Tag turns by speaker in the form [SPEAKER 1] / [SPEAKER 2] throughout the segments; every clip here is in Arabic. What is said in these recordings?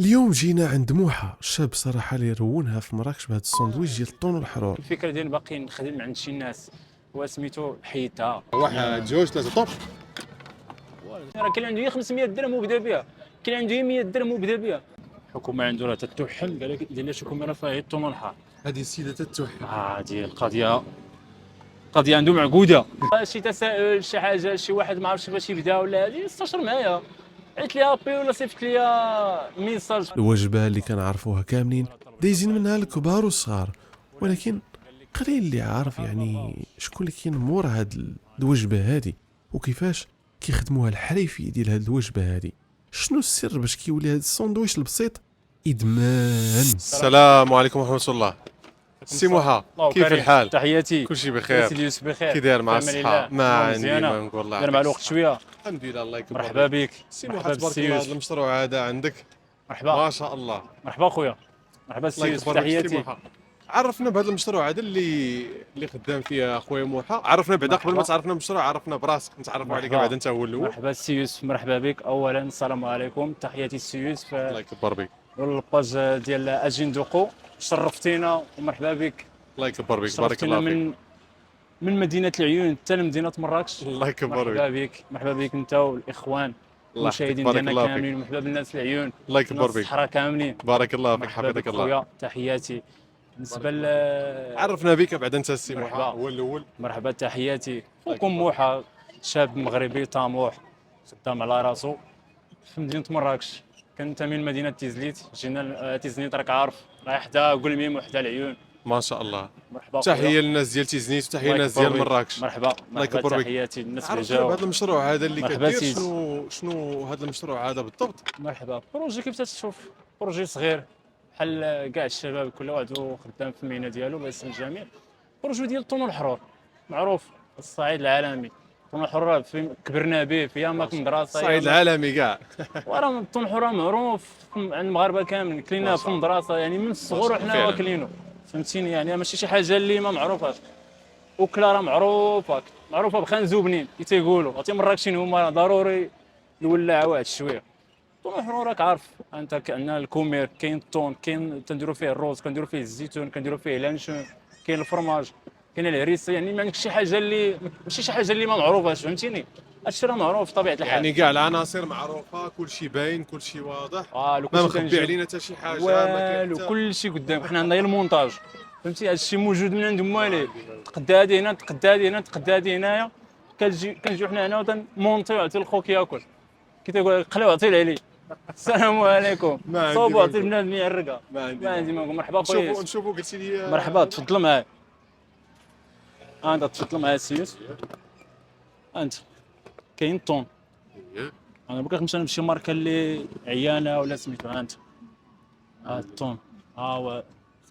[SPEAKER 1] اليوم جينا عند موحة الشاب صراحة اللي رونها في مراكش بهذا الساندويتش ديال الطون والحرور.
[SPEAKER 2] الفكره ديالي باقي نخدم عند شي ناس، هو سميتو حيدها.
[SPEAKER 3] واحد جوج ثلاثة طوب.
[SPEAKER 2] راه كاين عنده 500 درهم وبدا بها، كاين عنده 100 درهم وبدا بها. الحكومه عنده راه تتوحل، قال لك دير لي الحكومه راه فيها الطون والحار.
[SPEAKER 3] هذه السيدة تتوحد.
[SPEAKER 2] هذه القضيه عنده معقوده. شي تساؤل شي حاجه شي واحد ما عرفش كيفاش يبدا ولا هذه استشر معايا، عيط لي ابي ولا صيفط لي ميساج.
[SPEAKER 1] الوجبة اللي كنعرفوها كاملين دايزين منها الكبار والصغار، ولكن قليل اللي عارف يعني شكون اللي كاين مور هاد الوجبة هادي وكيفاش كيخدموها الحريفي ديال هاد الوجبة هادي. شنو السر باش كيولي هاد الساندويتش البسيط ادمان؟
[SPEAKER 3] السلام عليكم ورحمة الله. سي موحة
[SPEAKER 2] الله
[SPEAKER 3] كيف
[SPEAKER 2] كريم.
[SPEAKER 3] الحال؟
[SPEAKER 2] تحياتي.
[SPEAKER 3] كلشي بخير.
[SPEAKER 2] سيدي يوسف بخير.
[SPEAKER 3] كي داير مع
[SPEAKER 2] في أمان
[SPEAKER 3] الصحة؟
[SPEAKER 2] الله.
[SPEAKER 3] ما
[SPEAKER 2] الأمور
[SPEAKER 3] عندي
[SPEAKER 2] مزيانة.
[SPEAKER 3] ما نقول الله
[SPEAKER 2] دار مع الوقت شويه.
[SPEAKER 3] الحمد لله الله يكبر.
[SPEAKER 2] مرحبا بك.
[SPEAKER 3] سي
[SPEAKER 2] مرحبا
[SPEAKER 3] موحة تبارك الله،
[SPEAKER 2] بالسيوس.
[SPEAKER 3] هذا المشروع هذا عندك
[SPEAKER 2] مرحبا
[SPEAKER 3] ما شاء الله.
[SPEAKER 2] مرحبا خويا. مرحبا
[SPEAKER 3] الله
[SPEAKER 2] السيوس.
[SPEAKER 3] يكبر بك. سي
[SPEAKER 2] تحياتي.
[SPEAKER 3] موحة عرفنا بهذا المشروع هذا اللي خدام فيه اخويا موحة. عرفنا بعدا قبل ما
[SPEAKER 2] مرحبا.
[SPEAKER 3] تعرفنا المشروع، عرفنا براسك نتعرفوا عليك
[SPEAKER 2] مرحبا.
[SPEAKER 3] بعدا انت هو الاول.
[SPEAKER 2] مرحبا السيوس. مرحبا بك. اولا السلام عليكم، تحياتي السيوس
[SPEAKER 3] الله
[SPEAKER 2] في
[SPEAKER 3] يكبر بك.
[SPEAKER 2] الباج ديال اجين دوقو. شرفتينا ومرحبا بك.
[SPEAKER 3] الله يكبر بك. بارك
[SPEAKER 2] شرفتينا
[SPEAKER 3] الله فيك.
[SPEAKER 2] من مدينه العيون حتى لمدينه مراكش.
[SPEAKER 3] الله يكبر
[SPEAKER 2] مرحبا
[SPEAKER 3] بك.
[SPEAKER 2] بك. مرحبا بك انت والاخوان
[SPEAKER 3] الله
[SPEAKER 2] المشاهدين
[SPEAKER 3] يحفظك.
[SPEAKER 2] ديالنا
[SPEAKER 3] بارك الله فيك.
[SPEAKER 2] كاملين. مرحبا بالناس العيون،
[SPEAKER 3] الله يكبر
[SPEAKER 2] الناس
[SPEAKER 3] بك.
[SPEAKER 2] الصحراء كاملين.
[SPEAKER 3] بارك الله فيك.
[SPEAKER 2] مرحبا
[SPEAKER 3] حفظك
[SPEAKER 2] بك
[SPEAKER 3] الله.
[SPEAKER 2] خويا. تحياتي. بالنسبه
[SPEAKER 3] عرفنا بك بعدا انت السي
[SPEAKER 2] مرحبا.
[SPEAKER 3] موحة هو الاول.
[SPEAKER 2] مرحبا تحياتي. خوكم موحى، شاب مغربي طموح خدام على راسو في مدينه مراكش، كننتمي لمدينه تيزنيت. جينا تيزنيت راك عارف، راه حدا قلميم وحدا العيون.
[SPEAKER 3] ما شاء الله.
[SPEAKER 2] مرحبا خويا.
[SPEAKER 3] تحيه للناس ديال تيزنيت وتحيه
[SPEAKER 2] الله
[SPEAKER 3] للناس
[SPEAKER 2] يكبر
[SPEAKER 3] ديال
[SPEAKER 2] بك.
[SPEAKER 3] مراكش.
[SPEAKER 2] مرحبا.
[SPEAKER 3] الله يكبر
[SPEAKER 2] مرحبا
[SPEAKER 3] بك.
[SPEAKER 2] تحياتي للناس اللي
[SPEAKER 3] عرفنا
[SPEAKER 2] جاو.
[SPEAKER 3] بهذا المشروع هذا اللي
[SPEAKER 2] مرحبا
[SPEAKER 3] كدير،
[SPEAKER 2] سيدي.
[SPEAKER 3] شنو هذا المشروع هذا بالضبط؟
[SPEAKER 2] مرحبا. بروجي كيف تشوف، بروجي صغير بحال كاع الشباب كل واحد خدام في المهنه ديالو باسم الجميع. بروجي ديال الطون والحرور معروف في الصعيد العالمي. الطون والحرور كبرنا به في ايامات المدرسه.
[SPEAKER 3] الصعيد العالمي كاع.
[SPEAKER 2] وراه الطون والحرور معروف عند المغاربه كامل، كليناه في المدرسه يعني من الصغر وحنا
[SPEAKER 3] فعلاً.
[SPEAKER 2] واكلينه. فهمتيني يعني ماشي شي حاجه اللي ما معروفاش. وكلا راه معروفه بخنزو بنين كي تيقولوا. عرفتي مراكشين هما ضروري الولاعه واحد شويه. الطون والحرور راك عارف انت، عندنا الكومير، كاين الطون، كاين تنديروا فيه الروز، كنديروا فيه الزيتون، كنديروا فيه لانشون، كاين الفرماج، كاين الهريسه. يعني ما عندكش شي حاجه اللي ماشي شي حاجه اللي ما معروفاش. فهمتيني هادشي راه معروف بطبيعه الحال.
[SPEAKER 3] يعني كاع العناصر معروفه، كل شيء باين، كل شيء واضح.
[SPEAKER 2] لو
[SPEAKER 3] ما
[SPEAKER 2] كنت
[SPEAKER 3] مخبي
[SPEAKER 2] كنجيب
[SPEAKER 3] علينا حتى شي حاجه، ما كاين
[SPEAKER 2] والو،
[SPEAKER 3] حتى
[SPEAKER 2] كل شيء قدامك. حنا عندنا غير المونتاج. فهمتي هادشي موجود من عند مواليه. تقدى هادي هنا، تقدى هادي هنا، تقدى هادي هنايا. كنجيو حنا هنا وتنمونطيو عطي الخوك ياكل كي تيقول قلاو عطي العلي. السلام عليكم.
[SPEAKER 3] ما عندي
[SPEAKER 2] صوبوا
[SPEAKER 3] ما
[SPEAKER 2] عطي
[SPEAKER 3] نقول.
[SPEAKER 2] بنادم يعرقها.
[SPEAKER 3] ما عندي
[SPEAKER 2] ما عندي ما نقول. مرحبا خويا.
[SPEAKER 3] نشوفوا قلتي لي
[SPEAKER 2] مرحبا تفضل معايا. انت تفضل معايا السيوس. انت كاين الطون. انا بغيت نمشي نمشي ماركه اللي عيانه ولا سميتو. انت الطون هو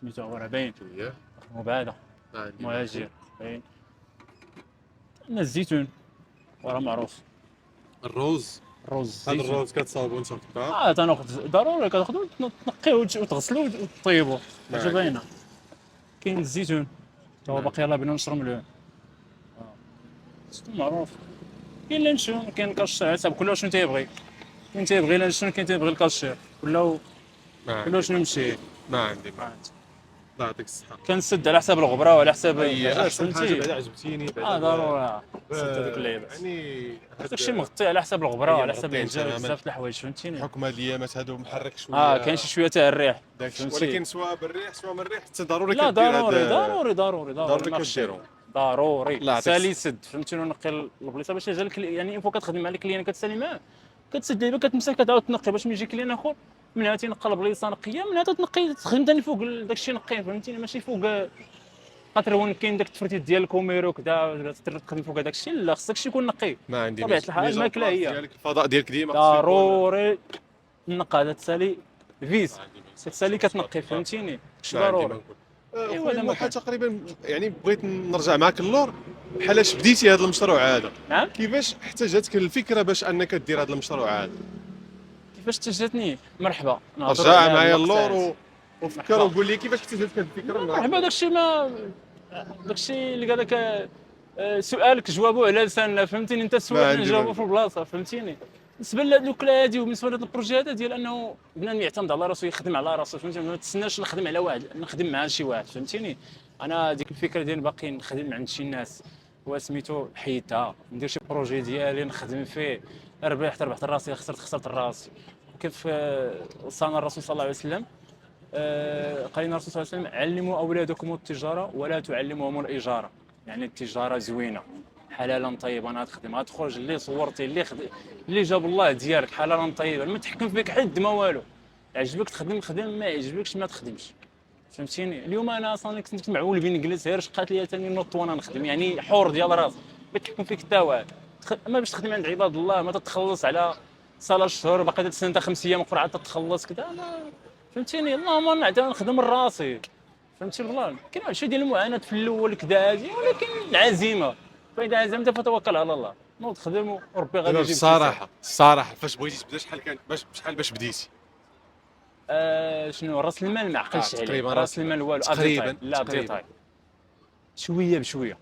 [SPEAKER 2] سميتو، هو راه باين مبعده مهاجر باين. عندنا الزيتون وراه معروف.
[SPEAKER 3] الروز.
[SPEAKER 2] الروز
[SPEAKER 3] هذا
[SPEAKER 2] الزيتون.
[SPEAKER 3] الروز كتصاوبوا انت وتقطعوا.
[SPEAKER 2] تناخذ ضروري، كتاخذو تنقيو وتغسلو وتطيبو. حاجه
[SPEAKER 3] نعم.
[SPEAKER 2] باينه. كاين الزيتون تا هو باقي يلاه بينا نشرو مليون. الزيتون معروف. كاين لانشون، كاين كاشير، حسب كل شنو تيبغي. كاين تيبغي لانشون، كاين تيبغي الكاشير. كل شنو يمشي.
[SPEAKER 3] ما عندي ما عندي. الله يعطيك الصحه.
[SPEAKER 2] كنسد على حساب الغبره وعلى حساب
[SPEAKER 3] احسن حاجه
[SPEAKER 2] فهمتي.
[SPEAKER 3] بعدا عجبتيني بعدا.
[SPEAKER 2] ضروري سد هذيك اللعيبه.
[SPEAKER 3] يعني
[SPEAKER 2] داكشي مغطي على حساب الغبره وعلى حساب
[SPEAKER 3] مغطيين
[SPEAKER 2] الحجاب
[SPEAKER 3] تماماً.
[SPEAKER 2] بزاف د الحوايج. فهمتيني.
[SPEAKER 3] بحكم هاد الايامات هادو محرك شويه.
[SPEAKER 2] كاين شي شويه تاع الريح.
[SPEAKER 3] داكشي،
[SPEAKER 2] فهمتي.
[SPEAKER 3] ولكن سواء بالريح سواء من الريح حتى ضروري
[SPEAKER 2] لا
[SPEAKER 3] كدير
[SPEAKER 2] ضروري
[SPEAKER 3] هاد.
[SPEAKER 2] ضروري ضروري
[SPEAKER 3] ضروري
[SPEAKER 2] ما
[SPEAKER 3] كديرو.
[SPEAKER 2] ضروري
[SPEAKER 3] الله يعطيك
[SPEAKER 2] سالي سد. فهمتيني. ونقي البلايصه باش يجي يعني اون فوا كتخدم مع الكليان كتسالي معاه، كتسد لعيبه كتمسك كتعاود تنقي باش ما يجي كليان اخر منها تينقى البلايصه نقيه، منها تنقي تخدم ثاني فوق داكشي نقيه. فهمتيني ماشي فوق خاطر هو كاين داك التفريط ديال الكومير وكذا تخدم فوق داكشي. لا خصك شي يكون نقي.
[SPEAKER 3] ما عندي
[SPEAKER 2] طبيعة
[SPEAKER 3] مشكل.
[SPEAKER 2] الحال
[SPEAKER 3] ميزان
[SPEAKER 2] الماكلة
[SPEAKER 3] بلاص
[SPEAKER 2] هي.
[SPEAKER 3] ديالك، الفضاء ديالك ديما خصو يكون.
[SPEAKER 2] ضروري النقا هذا تسالي فيس، تسالي كتنقي. فهمتيني شي
[SPEAKER 3] ما عندي ما
[SPEAKER 2] ضروري.
[SPEAKER 3] نقول.
[SPEAKER 2] إيوا
[SPEAKER 3] خويا
[SPEAKER 2] هذا ما
[SPEAKER 3] موحى
[SPEAKER 2] كان.
[SPEAKER 3] تقريبا يعني بغيت نرجع معاك اللور. بحالاش بديتي هذا المشروع هذا؟
[SPEAKER 2] نعم.
[SPEAKER 3] كيفاش احتاجتك الفكره باش انك دير هذا المشروع هذا؟
[SPEAKER 2] كيفاش تجاتني؟ مرحبا نهضروا
[SPEAKER 3] رجع
[SPEAKER 2] على
[SPEAKER 3] معايا
[SPEAKER 2] المقصد.
[SPEAKER 3] اللور وفكر
[SPEAKER 2] مرحبا.
[SPEAKER 3] وقول لي كيفاش احتاجتك هذه الفكره.
[SPEAKER 2] مرحبا. داكشي اللي قال لك سؤالك جوابه على لساننا. فهمتيني انت
[SPEAKER 3] ما
[SPEAKER 2] السؤال
[SPEAKER 3] عندي
[SPEAKER 2] نجاوبه
[SPEAKER 3] ما
[SPEAKER 2] في البلاصه. فهمتيني بالنسبه لهاد الوكله هادي وبالنسبه لهاد البروجي هذا ديال انه بنادم يعتمد على راسو يخدم على راسو فهمتي ما تسناش نخدم على واحد نخدم مع شي واحد فهمتيني انا ديك الفكره ديال باقي نخدم عند شي ناس وسميتو حيدها ندير شي بروجي ديالي نخدم فيه ربحت راسي خسرت راسي كيف وصانا الرسول صلى الله عليه وسلم قال لنا الرسول صلى الله عليه وسلم علموا اولادكم التجاره ولا تعلموهم الاجاره يعني التجاره زوينه حلالا طيبا غتخدم غتخرج اللي صورتي اللي جاب الله ديالك حلالا طيبا ما تحكم فيك حد ما والو عجبك تخدم خدم ما يعجبكش ما تخدمش فهمتيني اليوم انا اصلا كنت معول بين نجلس غير شقات لي ثاني نوض وانا نخدم يعني حور ديال راسي ما تحكم فيك حتى واحد اما باش تخدم عند عباد الله ما تتخلص على صلاه الشهور باقي تتسنى انت 5 ايام اخرى عاد تتخلص كذا فهمتيني اللهم انا عاد نخدم راسي فهمتي والله كاين واحد شويه ديال المعاناه في الاول كذا هادي ولكن العزيمه فاذا عزمت فتوكل على الله نوض خدم وربي غادي يجيب
[SPEAKER 3] الصراحه فاش بغيتي تبدا شحال كان شحال باش بديتي
[SPEAKER 2] شنو راس المال ما عقلش عليه
[SPEAKER 3] تقريبا
[SPEAKER 2] راس المال والو
[SPEAKER 3] تقريبا
[SPEAKER 2] لا ديتاي شويه بشويه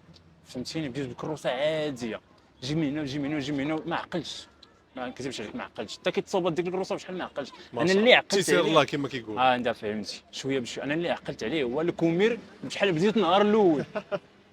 [SPEAKER 2] فهمتيني بديت بكروسه عاديه جي من هنا ما عقلش ما نكذبش عليك ما عقلتش حتى كيتصوب ديك الكروسه بشحال ما عقلتش انا اللي عقلت
[SPEAKER 3] تيسير
[SPEAKER 2] عليه
[SPEAKER 3] الله كما كيقول
[SPEAKER 2] انت فهمتي شويه بشويه انا اللي عقلت عليه هو الكومير بشحال بديت النهار الاول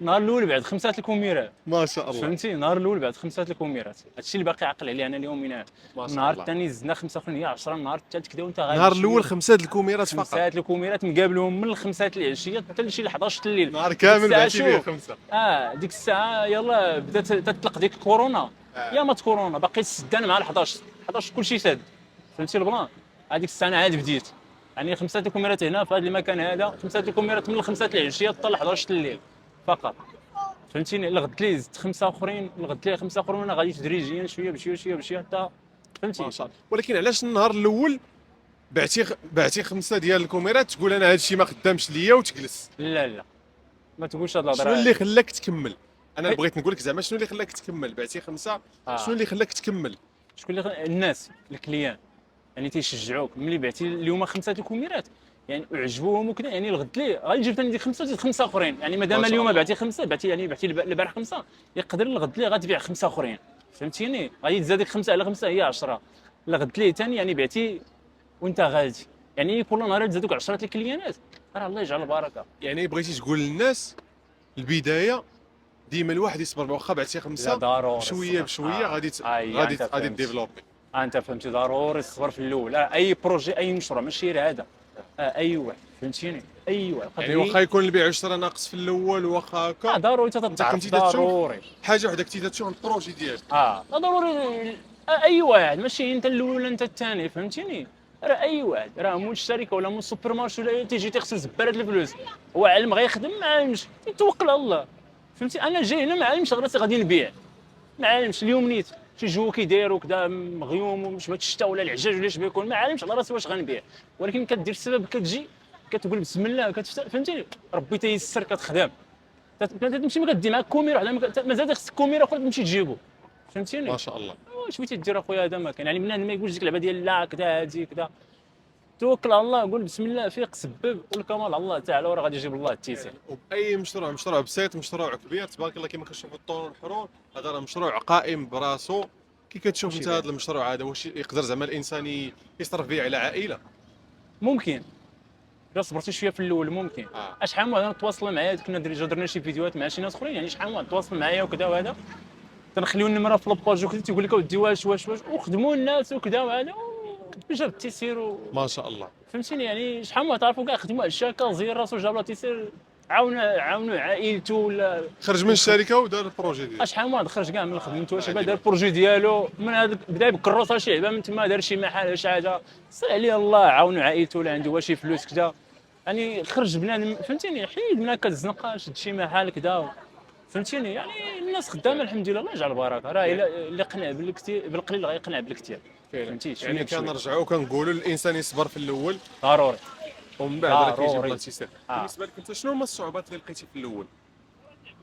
[SPEAKER 2] النهار الاول بعد 5 الكوميرات
[SPEAKER 3] ما شاء الله
[SPEAKER 2] فهمتي النهار الاول بعد 5 الكوميرات هادشي اللي باقي عاقل عليه انا اليوم من هذا
[SPEAKER 3] ما شاء
[SPEAKER 2] النهار
[SPEAKER 3] الله.
[SPEAKER 2] الثاني زدنا 5 اخرين هي 10 النهار الثالث كذا وانت غادي
[SPEAKER 3] النهار الاول 5 الكوميرات فقط
[SPEAKER 2] 5 الكوميرات مقابلهم من الخمسة العشيه حتى لشي 11 الليل
[SPEAKER 3] نهار كامل
[SPEAKER 2] الساعة
[SPEAKER 3] بعتي فيه
[SPEAKER 2] شوف.
[SPEAKER 3] 5
[SPEAKER 2] ديك الساعه يلا بدات تطلق ديك كورونا يا ما كورونا باقي سدان مع 11 كلشي ساد فهمتي البلان هذيك الساعه انا عاد بديت يعني 5 الكوميرات هنا في هذا المكان هذا 5 الكوميرات من الخمسة العشيه حتى ل 11 الليل فقط فهمتيني الغد لي زدت 5 اخرين الغد لي 5 اخرين انا غادي تدريجيا شويه بشويه حتى فهمتي
[SPEAKER 3] ما شاء الله ولكن علاش النهار الاول بعتي 5 ديال الكوميرات تقول انا هذا الشيء ما خدامش ليا وتجلس
[SPEAKER 2] لا ما تقولش هاد الهضره
[SPEAKER 3] شنو اللي خلاك تكمل انا
[SPEAKER 2] هي-
[SPEAKER 3] بغيت نقول لك زعما شنو اللي خلاك تكمل بعتي 5
[SPEAKER 2] آه.
[SPEAKER 3] شنو اللي خلاك تكمل
[SPEAKER 2] شكون اللي الناس الكليان يعني تيشجعوك ملي بعتي اليوم 5 الكوميرات يعني اعجبوهم وكذا يعني الغد لي غادي تجيب ثاني ديك 5 وزيد 5 اخرين يعني مادام
[SPEAKER 3] ما شاء
[SPEAKER 2] اليوم
[SPEAKER 3] الله.
[SPEAKER 2] بعتي 5 بعتي البارح 5 يقدر الغد لي غتبيع 5 اخرين فهمتيني غادي تزاد ديك 5 على 5 هي 10 الغد لي ثاني يعني بعتي وانت غادي يعني كل نهار تزادوك 10 الكليانات راه الله يجعل البركه
[SPEAKER 3] يعني بغيتي تقول للناس البدايه ديما الواحد يصبر واخا بعتي
[SPEAKER 2] لا
[SPEAKER 3] 5
[SPEAKER 2] ضروري
[SPEAKER 3] بشويه
[SPEAKER 2] الصبر.
[SPEAKER 3] غادي
[SPEAKER 2] أنت
[SPEAKER 3] غادي
[SPEAKER 2] فهمت.
[SPEAKER 3] ديفلوبي
[SPEAKER 2] انت فهمتي ضروري الصبر في الاول اي بروجي اي مشروع ماشي غير هذا اي واحد فهمتيني اي واحد
[SPEAKER 3] يعني واخا يكون البيع والشراء ناقص في الاول واخا هكا
[SPEAKER 2] ضروري
[SPEAKER 3] انت
[SPEAKER 2] تتعرف
[SPEAKER 3] كنتي تشوف
[SPEAKER 2] ضروري
[SPEAKER 3] حاجه وحده كنتي تشوف البروجي ديالك
[SPEAKER 2] ضروري اي واحد ماشي انت الاول ولا انت الثاني فهمتيني راه اي واحد راه مول الشركه ولا مول السوبر مارشي ولا تيجي تغسل زباله الفلوس هو علم غيخدم ما علمش يتوكل على الله فهمتي انا جاي هنا ما علمش غير راسي غادي نبيع ما عالمش اليوم نيت شي جو كيدايروا كذا مغيوم ومش بهاد الشتا ولا العجاج ولا اش بيكون ما عالمش على راسي واش غنبيع ولكن كدير السبب كتجي كتقول بسم الله فهمتيني ربي تيسر كتخدم تمشي ما كدي معاك كوميره وحده مازال خصك كوميره اخرى تمشي تجيبو فهمتيني
[SPEAKER 3] ما شاء الله
[SPEAKER 2] واش بغيتي دير اخويا هذا ما كان يعني بنادم ما يقولش ديك اللعبه ديال لا كذا هادي كذا توكل على الله قول بسم الله فيق سبب والكمال على الله تعالى وراه غادي يجيب الله التيسير
[SPEAKER 3] وباي مشروع بسيط مشروع كبير تبارك الله كما كنشوفوا الطون والحرون هذا راه مشروع قائم براسو كي كتشوف انت هذا المشروع هذا واش يقدر زعما الانسان يصرف به على عائله
[SPEAKER 2] ممكن الا صبرتي شويه في الاول ممكن شحال من واحد تواصل معايا كنا درنا شي فيديوهات مع شي ناس اخرين يعني شحال من واحد تواصل معايا وكذا وهذا تنخليو النمره في لاباج وكذا تيقول لك اودي واش وخدموا الناس وكذا وهذا جاب التيسير
[SPEAKER 3] ما شاء الله
[SPEAKER 2] فهمتيني يعني شحال من واحد عرفوا كاع خدموا على الشركه زير راسو جاب له تيسير عاونوا عائلته ولا
[SPEAKER 3] خرج من الشركه ودار البروجي ديالو
[SPEAKER 2] شحال من واحد خرج كاع من خدمته واش دار البروجي ديالو من هذاك بدا بكروسه شي لعبه من تما دار شي محل شي حاجه صل عليه الله عاونوا عائلته ولا عنده شي فلوس كذا يعني خرج بنادم فهمتيني حيد من هكا الزنقه شد شي محل كذا فهمتيني يعني الناس خدامه الحمد لله الله يجعل البركه راه اللي قنع بالكثير بالقليل غيقنع بالكثير فهمتي
[SPEAKER 3] يعني كنرجعوا كنقولوا الانسان يصبر في الاول
[SPEAKER 2] ضروري
[SPEAKER 3] ومن بعد راه كيجيب
[SPEAKER 2] ضروري.
[SPEAKER 3] الله التيسير بالنسبه لك انت شنو هما الصعوبات اللي لقيتي في الاول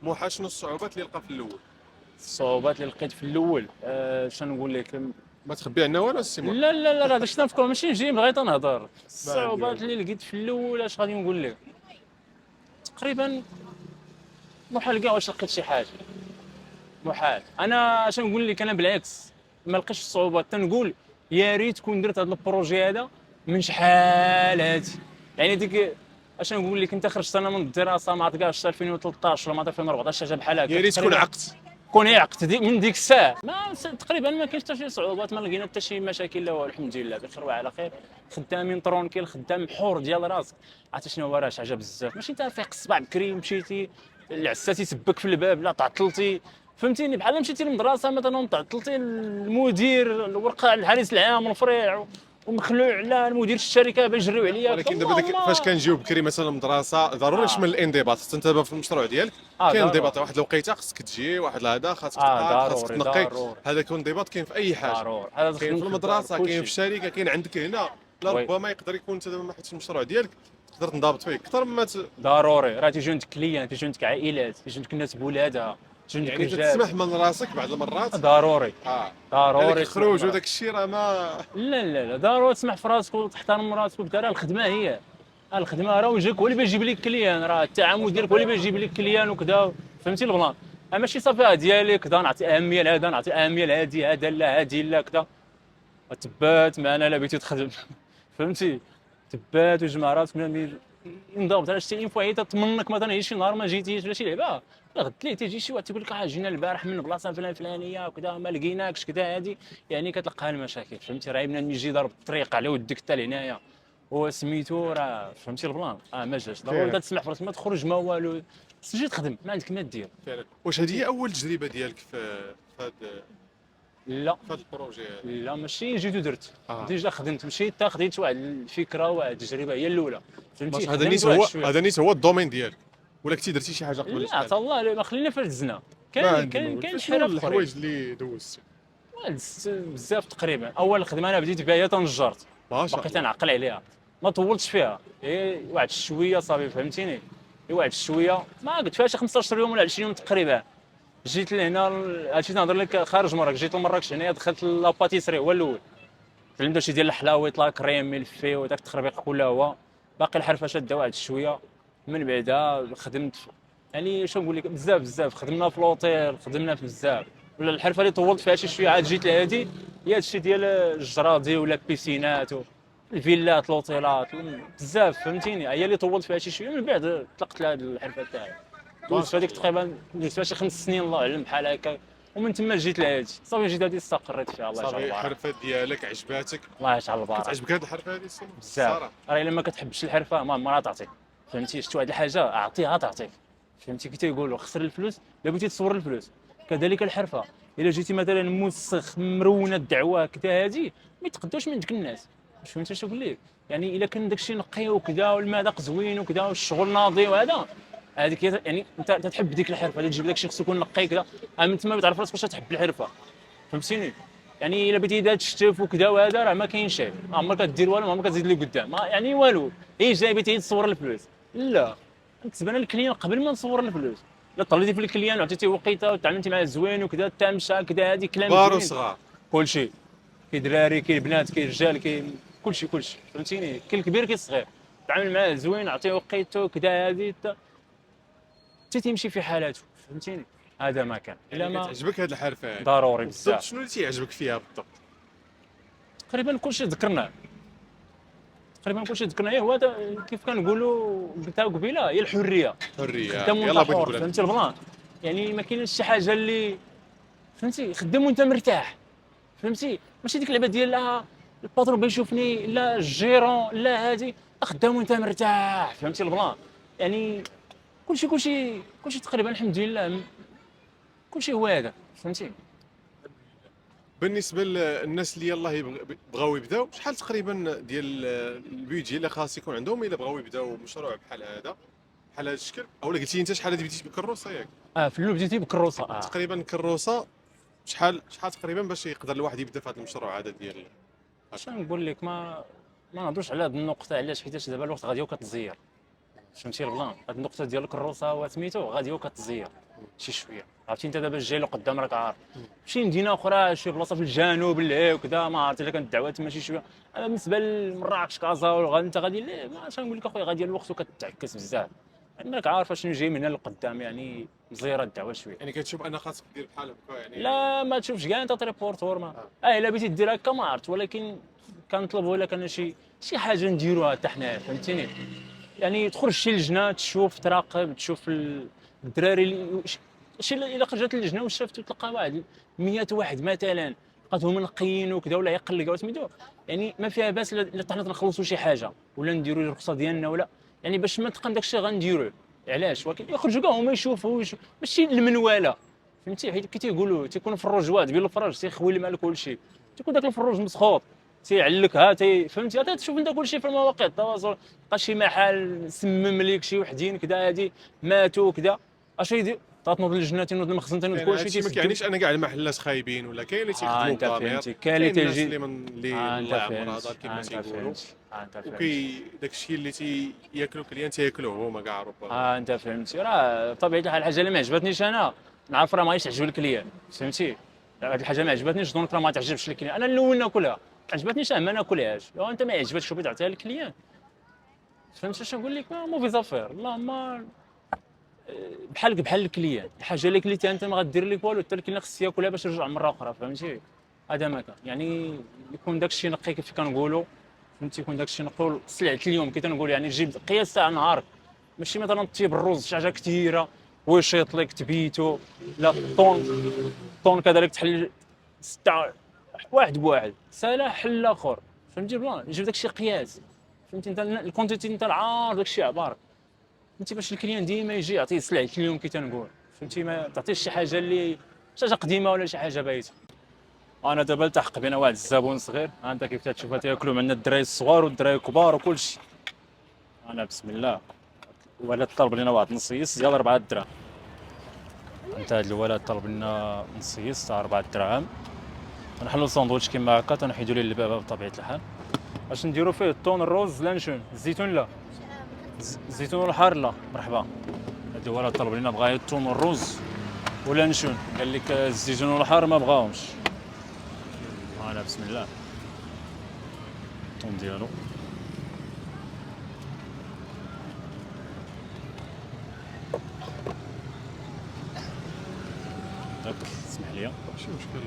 [SPEAKER 3] موحى شنو الصعوبات اللي لقى في الاول
[SPEAKER 2] الصعوبات اللي لقيت في الاول شنو نقول لك
[SPEAKER 3] ما تخبي عنا والو السي محمد
[SPEAKER 2] لا هذاك الشيء تنفكر ماشي نجي بغيت نهضر الصعوبات اللي لقيت في الاول اش غادي نقول لك تقريبا محال كاع واش لقيت شي حاجه محال انا اش نقول لك انا بالعكس ما لقيتش الصعوبات. تنقول يا ريت كون درت هذا البروجي هذا من شحال هادي، يعني ديك اش نقول لك، انت خرجت انا من الدراسه ما عرفتش 2013 ولا ما عرفت 2014 حاجه بحال هكا،
[SPEAKER 3] يا ريت تكون عقدت.
[SPEAKER 2] كون عقدت من ديك الساعه تقريبا ما كاينش حتى شي صعوبات، ما لقينا حتى شي مشاكل، لا والو الحمد لله بخير وعلى خير. خدامين طرونكيل، خدام حور ديال راسك. عرفتي شنو هو راه شي حاجه بزاف، ماشي انت فيق الصباع بكري مشيتي العساتي تسبك في الباب لا تعطلتي، فهمتيني، بحال مشيتي للمدرسه مثلا تعطلتي المدير الورقه الحارس العام الفريع ومخلوع على المدير الشركه باش يجريو عليا.
[SPEAKER 3] ولكن دابا فاش كنجيو بكري مثلا المدرسه ضروري تشمل الانضباط. حتى انت دابا في المشروع ديالك كاين انضباط، واحد الوقيته خصك تجي، واحد هذا خاصك تقاد، خاصك تنقي. هذا كون انضباط كاين في اي حاجه، كاين في المدرسه، كاين في الشركه، كاين عندك هنا. لربما يقدر يكون انت دابا ما حيتش المشروع ديالك تقدر تنضبط فيه اكثر مما
[SPEAKER 2] ضروري. راه تيجيو عندك كليان، تيجيو عندك عائلات، تيجي عندك الناس بولادها، تيجي عندك
[SPEAKER 3] يعني تسمح من راسك بعض المرات.
[SPEAKER 2] ضروري ضروري
[SPEAKER 3] الخروج وداك الشيء راه ما
[SPEAKER 2] لا ضروري تسمح في راسك وتحترم راسك وبدا. راه الخدمه هي الخدمه، راه وجهك هو اللي بيجيب لك كليان، راه التعامل ديالك هو اللي بيجيب لك كليان وكذا، فهمتي البلان. ماشي صافي ديالي كذا نعطي اهميه لهذا نعطي اهميه لهادي، هذا لا هادي لا كذا، تبات معنا لا بغيتي تخدم فهمتي، تبات وجمع راسك ينضبط. علاش حتى فوا هي تطمنك مثلا هي شي نهار ما جيتيش ولا شي لعبه، غد ليه تيجي شي واحد تيقول لك جينا البارح من بلاصه الفلانيه وكذا ما لقيناكش كذا، هادي يعني كتلقاها المشاكل، فهمتي. راه بنادم يجي ضرب الطريق على ودك حتى لهنايا هو سميتو، راه فهمتي البلان ما جاش. ضروري تسمح في راسك، ما تخرج ما والو، تجي تخدم ما عندك ما دير.
[SPEAKER 3] فعلا. واش هذه هي اول تجربه ديالك في هذا
[SPEAKER 2] لا
[SPEAKER 3] في هذا البروجي هذا؟
[SPEAKER 2] لا ماشي جيت ودرت ديجا خدمت، مشيت حتى خديت واحد الفكره واحد التجربه هي الاولى، فهمتي.
[SPEAKER 3] هذا نيت هو الدومين ديالك، ولا كنتي درتي شي حاجه قبل؟
[SPEAKER 2] لا الله ما خلينا في الزنا. كاين
[SPEAKER 3] الحوايج اللي دوزتي؟
[SPEAKER 2] بزاف تقريبا. اول خدمه انا بديت بها هي تنجرت، بقيت نعقل عليها ما طولتش فيها، واحد شويه صافي فهمتيني، واحد شويه ما قلت فيها شي 15 يوم ولا 20 يوم تقريبا. جيت لهنا هادشي نهضر لك خارج مراكش، جيت لمراكش هنايا دخلت لاباتيسري هو الاول، تعلمت شي ديال الحلاويط لا كريم ملفي وداك التخربيق كله هو باقي الحرفه شاده واحد شويه. من بعدا خدمت يعني شنو نقول لك بزاف خدمنا في الاوتيل، خدمنا في بزاف. ولا الحرفه اللي طولت فيها شي شويه عاد جيت لهادي هي هادشي ديال الجرادي ولا البيسينات الفيلات الاوتيلات بزاف فهمتيني، هي اللي طولت فيها شي شويه. من بعد طلقت لهاد الحرفه تاعي، دوزت هذيك تقريبا دوزت فيها شي 5 سنين الله اعلم بحال هكا، ومن تما جيت لهادي صافي. جيت هادي استقريت فيها الله يجعل
[SPEAKER 3] صافي.
[SPEAKER 2] البركه.
[SPEAKER 3] الحرفه ديالك عجباتك؟
[SPEAKER 2] الله يجعل البركه.
[SPEAKER 3] كتعجبك هذه الحرفه هذه
[SPEAKER 2] بزاف. راه الا ما كتحبش الحرفه ما تعطيك، فهمتي. شتي واحد الحاجه اعطيها تعطيك، فهمتي. كي تيقولوا خسر الفلوس الا بغيتي تصور الفلوس، كذلك الحرفه الا جيتي مثلا موسخ مرونه الدعوه كذا هادي ما يتقدوش من ديك الناس، فهمتي اش نقول لك. يعني الا كان داكشي نقي وكذا والمذاق زوين وكذا والشغل ناضي وهذا هذيك يعني انت تحب ديك الحرفه اللي تجيب لك شي خصو يكون نقي كذا، من تما بتعرف راسك واش تحب الحرفه، فهمتيني. يعني الا بديتي تشتف وكذا وهذا راه ما كاينش شي، ما عمرك كدير والو، ما عمرك كتزيد لي قدام، يعني والو. جاي بغيتي تصور الفلوس، لا كتبان الكليان قبل ما نصور الفلوس. الا طليتي في الكليان وعطيتيه وقيته وتعاملتي معاه زوين وكذا تمشى كذا هذه كلام
[SPEAKER 3] كبار
[SPEAKER 2] زوين.
[SPEAKER 3] وصغار
[SPEAKER 2] كلشي، كاين دراري كاين بنات كاين رجال كاين كلشي فهمتيني. كاين الكبير كاين الصغير، تعامل معاه زوين عطيه وقيته كذا هذه حتى تيمشي في حالاته، فهمتيني. هذا ما كان الا ما
[SPEAKER 3] تعجبك هذه الحرفه هذه
[SPEAKER 2] ضروري
[SPEAKER 3] بالضبط.
[SPEAKER 2] بزاف.
[SPEAKER 3] شنو اللي تيعجبك فيها بالضبط؟
[SPEAKER 2] تقريبا كلشي ذكرناه، هو كيف كنقولوا قلتها قبيله، هي الحريه.
[SPEAKER 3] يلا بغيت نقولها،
[SPEAKER 2] فهمتي البلان. يعني ما كاينش شي حاجه اللي فهمتي خدام وانت مرتاح، فهمتي. ماشي ديك اللعبه ديال لا الباترون بيشوفني لا الجيرون لا هادي، خدام وانت مرتاح، فهمتي البلان. يعني كلشي تقريبا الحمد لله كلشي هو هذا، فهمتي.
[SPEAKER 3] بالنسبه للناس اللي يلاه بغاو يبداو، شحال تقريبا ديال البيدجي اللي خاص يكون عندهم الا بغاو يبداو مشروع بحال هذا بحال هذا الشكل؟ اولا قلتي انت شحال بديتي بالكروسه ياك؟
[SPEAKER 2] في الاول بديتي بالكروسه.
[SPEAKER 3] تقريبا الكروسه شحال تقريبا باش يقدر الواحد يبدا في هذا المشروع هذا ديال؟
[SPEAKER 2] اش نقول لك، ما نهضروش على هذه النقطه، علاش؟ حيت دابا الوقت غادي وكتزير، فهمتي البلان. هذه النقطه ديال الكروسه وسميتو غادي وكتزير شي شويه، عرفتي. انت دابا جاي له قدام راك عارف شي مدينه اخرى شي بلاصه في الجنوب اللي وكذا ما عرفت الا كانت الدعوه تما شي شويه. اما بالنسبه لمراكش كازا انت غادي ما اش نقول لك اخويا غادي الوقت وكتعكس بزاف، انك عارف شنو جاي من هنا لقدام، يعني مزيره الدعوه شويه.
[SPEAKER 3] يعني كتشوف ان خاصك دير بحال هكا يعني.
[SPEAKER 2] لا ما تشوفش كاع انت تريبورتور ما الا بغيتي دير هكا ما عرفت، ولكن كنطلبوا لك انا شي حاجه نديروها حتى حنايا، فهمتيني؟ يعني تخرج شي لجنه تشوف تراقب تشوف الدراري شي الا خرجت اللجنه وشافت تلقى واحد 100 واحد مثلا لقاتهم منقيين وكذا ولا يقلقوا سميتو، يعني ما فيها باس الا حنا تنخلصوا شي حاجه ولا نديروا الرخصه ديالنا ولا يعني باش ما تلقى داك الشيء غنديروه. علاش؟ ولكن يخرجوا كاع هما يشوفوا ماشي المنواله، فهمتي؟ حيت كي تيقولوا تيكون الفروج واحد بين الفراج تيخوي الماء كلشي، تيكون داك الفروج مسخوط تيعلك فهمتي؟ تشوف انت كلشي في المواقع التواصل، بقى شي محل سمم ليك شي وحدين كذا هادي ماتوا كذا اش يدير؟ تنوض اللجنه تنوض المخزن تنوض كلشي
[SPEAKER 3] هادشي ما كيعنيش ان كاع المحلات خايبين، ولا كاين اللي تيخدموا
[SPEAKER 2] انت
[SPEAKER 3] بضمير،
[SPEAKER 2] فهمتي، كاين اللي
[SPEAKER 3] الناس
[SPEAKER 2] تيجي
[SPEAKER 3] اللي الله يعمر هذا كما تيقولوا، وكي داكشي اللي تياكلوا كليان تياكلوه هما كاع ربما.
[SPEAKER 2] انت فهمتي، راه بطبيعه الحال الحاجه اللي ما عجبتنيش انا نعرف راه ما تعجب الكليان، فهمتي؟ هاد الحاجه ما عجبتنيش دونك راه ما تعجبش الكليان، انا الاول ناكلها ما عجبتنيش ما ناكلهاش، لو انت ما عجبتش شوفي تعطيها للكليان، فهمتي اش نقول لك؟ موفي زافير اللهم بحال الكليان، الحاجه اللي كليتها انت ما غدير لك والو، حتى الكليان خص ياكلها باش يرجع مره اخرى، فهمتي؟ هذا ما كان يعني يكون داك الشيء نقي كيف كنقولوا، فهمتي؟ يكون داك الشيء نقول سلعه اليوم كي تنقول، يعني تجيب قياس تاع نهار، ماشي مثلا تطيب الرز شي حاجه كثيره ويشيط لك تبيتو، لا طون كذلك تحل ستة واحد بواحد سالا حل اخر، فهمتي؟ بلان يجيب داك الشيء قياس، فهمتي؟ انت الكونتيتي انت عارف داك الشيء عبار، فهمتي؟ باش الكليان ديما يجي يعطيه سلعه اليوم كي تنقول، فهمتي؟ ما تعطيش شي حاجه اللي شي حاجه قديمه ولا شي حاجه بايته. انا دابا التحق بينا واحد الزبون صغير، انت كيف تشوفها تاكلوا معنا الدراري الصغار والدراري الكبار وكل شيء. انا بسم الله الولد طلب لنا واحد نصيص ديال 4 دراهم، انت هذا الولد طلب لنا نصيص تاع 4 دراهم، نحلوا الساندويتش كيما هكا تنحيدوا ليه البابه بطبيعه الحال. اش نديروا فيه؟ الطون الروز لانشون الزيتون لا الزيتون الحار لا مرحبا. هذا الولد طلب لنا بغا الطون الروز ولانشون، قال لك الزيتون الحار ما بغاهمش. انا بسم الله الطون ديالو داك اسمح لي
[SPEAKER 1] ماشي مشكل.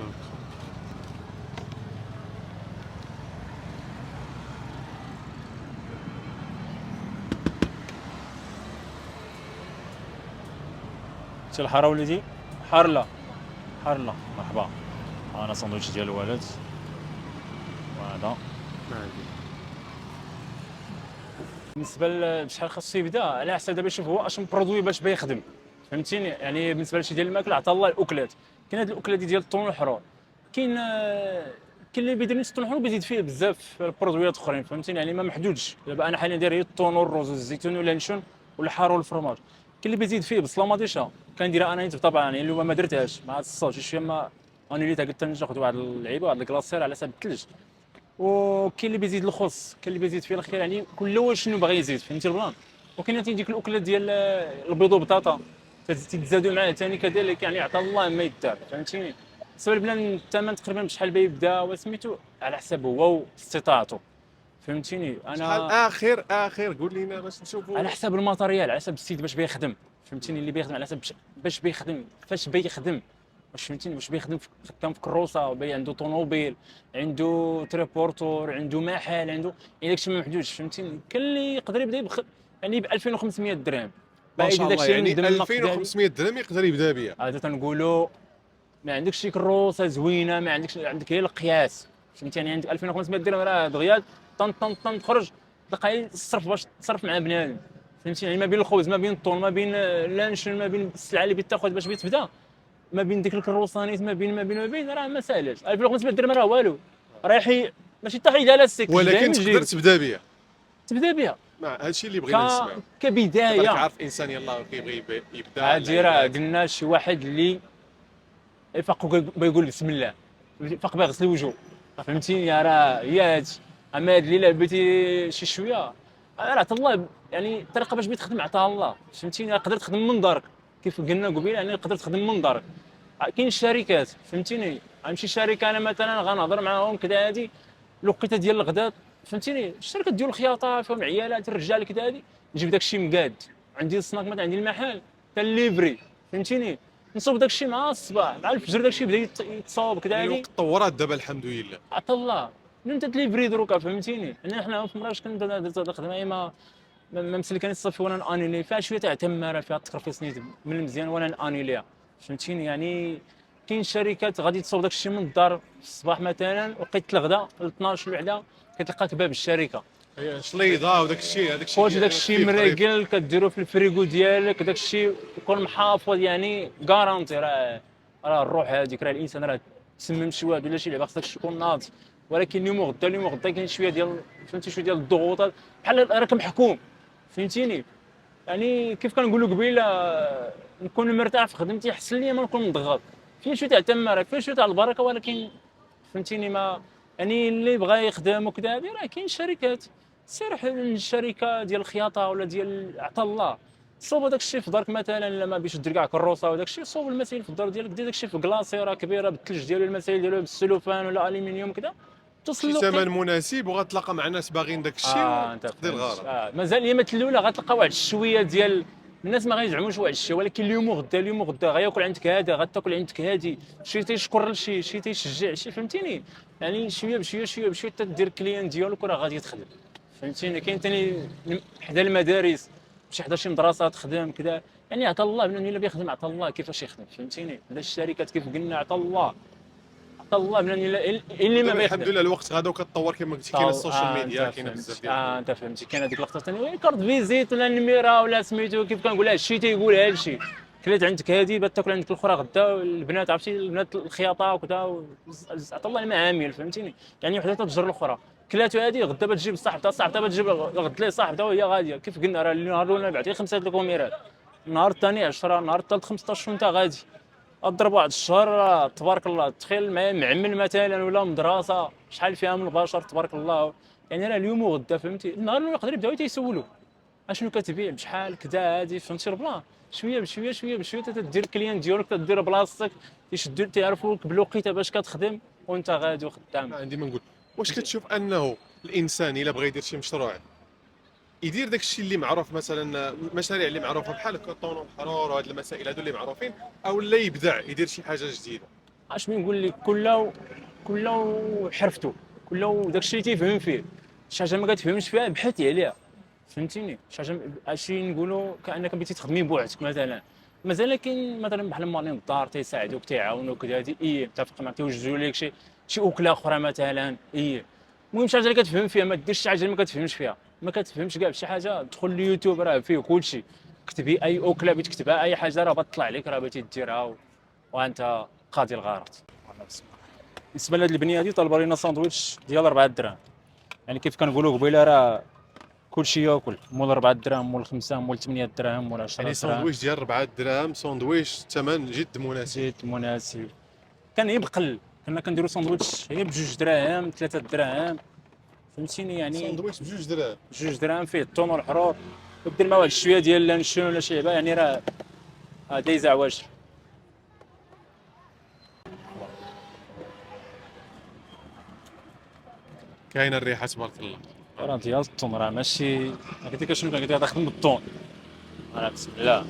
[SPEAKER 2] شي الحاره وليدي حار لا مرحبا. انا ساندويتش ديال الولد وهذا. بالنسبه لشحال خاصو يبدا على حسب دابا شوف هو اش من برودوي باش بيخدم، فهمتيني؟ يعني بالنسبه لشي ديال الماكله عطا الله الاكلات، كاين هاد الاكلات ديال الطون الحرور، كاين اللي بيدير نفس الطون الحرور بيزيد فيه بزاف البرودويات اخرين، فهمتيني؟ يعني ما محدودش، دابا انا حاليا داير الطون والروز والزيتون واللانشون والحار والفرماج، كاين اللي بيزيد فيه بصله مطيشه كنديرها انا طبعا، يعني اللي ما درتهاش مع الصوص شي ما انا اللي قلت ناخذ واحد اللعيبه واحد الكلاصير على حسب الثلج، وكاين اللي بيزيد الخص كاين اللي بيزيد فيه الخير، يعني كل واحد شنو باغي يزيد، فهمتي البلان؟ وكاين ديك الاكلات ديال البيض وبطاطا تتزادوا معاه ثاني كذلك، يعني عطا الله ما يدار، فهمتيني؟ سواء البلان الثمن تقريبا بشحال بيبدا وسميتو على حسب هو واستطاعته، فهمتيني؟
[SPEAKER 3] شحال اخر قول لينا باش نشوفوا
[SPEAKER 2] على حسب الماتريال على حسب السيد باش بيخدم، فهمتيني؟ اللي بيخدم على حسب باش بيخدم فاش بيخدم، واش فهمتيني؟ واش بيخدم خدام في كروسه بي عنده طوموبيل عنده تريبورتور عنده محل عنده، يعني داكشي ما محدودش، فهمتيني؟ كاين اللي يقدر يبدا يعني ب 2500 درهم
[SPEAKER 3] ما شاء الله، يعني 2500 درهم يقدر يبدا بها.
[SPEAKER 2] هذا تنقولوا ما عندكش شي كروسه زوينه، ما عندكش عندك غير القياس، فهمتي؟ يعني عندك 2500 درهم راه دغيا طن تخرج تلقى الصرف باش تصرف مع بنادم، فهمتي؟ يعني ما بين الخبز ما بين الطون ما بين اللانشون ما بين السلعه اللي بتاخذ باش تبدا، ما بين ديك الكروسانيت ما بين راه ما ساهلاش. 2500 درهم راه والو، راه ماشي حتى حيد على السيك،
[SPEAKER 3] ولكن تقدر تبدا بها
[SPEAKER 2] مع
[SPEAKER 3] هادشي اللي بغينا نسمعوا
[SPEAKER 2] كبدايه.
[SPEAKER 3] عارف الانسان يلاه كيبغي يبدا
[SPEAKER 2] هادي راه قلنا شي واحد اللي يفق بيقول بسم الله فق بيغسل وجهه، فهمتيني؟ راه هي هادشي. اما هاد الليله بغيتي شي شويه راه عطا الله، يعني الطريقه باش تخدم عطاها الله، فهمتيني؟ تقدر تخدم من دارك كيف قلنا قبيله، يعني تقدر تخدم من دارك. كاين الشركات، فهمتيني؟ غنمشي شركه انا مثلا غنهضر معاهم كذا هادي الوقيته ديال الغداء، فهمتيني؟ الشركه ديال الخياطه فيهم عيالات الرجال كذا هادي نجيب داك الشيء مقاد، عندي السناك مات، عندي المحل حتى الليفري، فهمتيني. نصوب داك الشيء مع الصباح مع الفجر، داك الشيء بدا يتصاوب كذا
[SPEAKER 3] يعني
[SPEAKER 2] هادي.
[SPEAKER 3] الوقت تطورات دابا الحمد لله.
[SPEAKER 2] عطا الله من انت تليفري دروكا، فهمتيني. يعني حنا في مراكش كنت درت خدمه ما مسلكاني الصافي وانا نانيلي فيها شويه تاع تماره، فيها التكرفيص نيت من المزيان وانا نانيليها، فهمتيني. يعني كاين شركات غادي تصوب داك الشيء من الدار في الصباح مثلا، وقيت الغدا ل 12 الوحده كتلقاك باب الشركه
[SPEAKER 3] شليضه وداك الشيء
[SPEAKER 2] خوتي، داك الشيء مريقل كديرو في الفريغو ديالك، داك الشيء يكون محافظ، يعني كارونتي. راه الروح هذيك، راه الانسان راه تسمم شي واحد ولا شي لعبه خصك تكون ناضج. ولكن اليوم غدا كاين شويه ديال، فهمتي، شويه ديال الضغوطات، بحال راك محكوم، فهمتيني. يعني كيف كنقولوا قبيله، نكون مرتاح في خدمتي احسن لي ما نكون مضغط. فيه شويه تاع التماره، فيه شويه تاع البركه، ولكن فهمتيني. ما يعني اللي بغى يخدم وكذا هذه راه كاين شركات، سير الشركه ديال الخياطه ولا ديال عطا الله، صوب داك الشيء في دارك مثلا. لما بيش دير كاع كروسه وداك الشيء، صوب المسائل في الدار ديالك، دير داك الشيء في كلاصيره كبيره بالثلج ديالو، المسائل ديالو بالسلوفان ولا الومنيوم كذا،
[SPEAKER 3] شي ثمن مناسب، وغتلاقى مع ناس باغيين داك الشيء وتقضي الغرض.
[SPEAKER 2] مازال ايامات الاولى غتلقى واحد الشويه ديال الناس ما غيزعموش واحد الشيء، ولكن اليوم غدا غياكل عندك هذا، غتاكل عندك هذه، شي تيشكر لشي، شي تيشجع شي، فهمتيني. يعني شويه بشويه تدير الكليان ديالك وراه غادي تخدم، فهمتيني. كاين ثاني حدا المدارس، شي حدا شي مدرسه تخدم كذا، يعني عطا الله بنادم الا بيخدم عطا الله كيفاش يخدم، فهمتيني. هذا الشركات كيف قلنا عطا الله بنادم اللي ما بيخدم.
[SPEAKER 3] الحمد لله الوقت غدا وكتطور كما قلتي، كاين السوشيال ميديا، كاين بزاف ديال
[SPEAKER 2] انت فهمتي. كاين هذيك اللقطه ثاني كارت فيزيت ولا النميره ولا سميتو، كيف كنقول هذا الشيء تيقول هذا الشيء، كلات عندك هذه بات تاكل عندك الاخرى غدا. البنات عرفتي البنات الخياطه وكذا، عطا الله المعامل، فهمتيني. يعني وحده تجر الاخرى، كلاتو هذه غدا بتجيب صاحبتها بتجيب غد ليه صاحبتها وهي غاديه. كيف قلنا راه النهار الاول بعتي 5 الكوميرات، النهار الثاني 10، النهار الثالث 15 وانت غادي. اضرب واحد الشهر تبارك الله، تخيل معايا معمل مثلا ولا مدرسه شحال فيها من البشر تبارك الله. يعني راه اليوم وغدا، فهمتي. النهار الاول يقدروا يبداو تيسولوا اشنو كتبيع بشحال كذا هادي، فهمتي. البلان شويه بشويه تدير الكليان ديالك، تدير بلاصتك، تيشدوا تعرفوك بالوقيته باش كتخدم وانت غادي وخدام.
[SPEAKER 3] ديما نقول، واش كتشوف انه الانسان الا بغى يدير شي مشروع يدير داك الشيء اللي معروف، مثلا مشاريع اللي معروفه بحال الكوطون والحرور وهاد المسائل هادو اللي معروفين، او لا يبدع يدير شي حاجه جديده؟
[SPEAKER 2] اش نقول لك، كله حرفته، كله داك الشيء اللي تيفهم فيه. شي حاجه ما كتفهمش فيها بحثي عليها، فهمتيني. شي حاجه اشي نقولوا كانك بديتي تخدمي بوحدك مثلا. مازال كاين مثلا بحال مالين الدار تيساعدوك تيعاونوك هادي، متفق معك، تيوجدوا لك شي اكله اخرى مثلا. المهم شي حاجه اللي كتفهم فيها، ما ديرش شي حاجه اللي ما كتفهمش فيها، ما كتفهمش كاع بشي حاجه. دخل اليوتيوب راه فيه كلشي، كتبي اي اكله بغيتي تكتبها، اي حاجه راه بتطلع لك، راه بغيتي ديرها وانت قاضي الغرض. بالنسبه لهاد البنيه هادي طالبه لينا ساندويتش ديال 4 دراهم. يعني كيف كنقولوا قبيله راه كلشي ياكل، مول 4 دراهم، مول 5، مول 8 دراهم، مول 10 دراهم.
[SPEAKER 3] يعني ساندويش ديال 4 دراهم، ساندويش ثمن جد مناسب.
[SPEAKER 2] كان يبقل، كنا كنديروا ساندويتش هي ب2 دراهم 3 دراهم، فهمتيني. يعني
[SPEAKER 3] ساندويش ب2 دراهم،
[SPEAKER 2] 2 دراهم فيه الثوم والحرور، ودير معاه واحد شويه ديال لانشون ولا شي لعبه، يعني راه دايز عواج.
[SPEAKER 3] كاينه الريحه تبارك الله.
[SPEAKER 2] راه ديال الثوم، راه ماشي قلت لك شنو قلت لك، خدم بالثوم. بسم الله.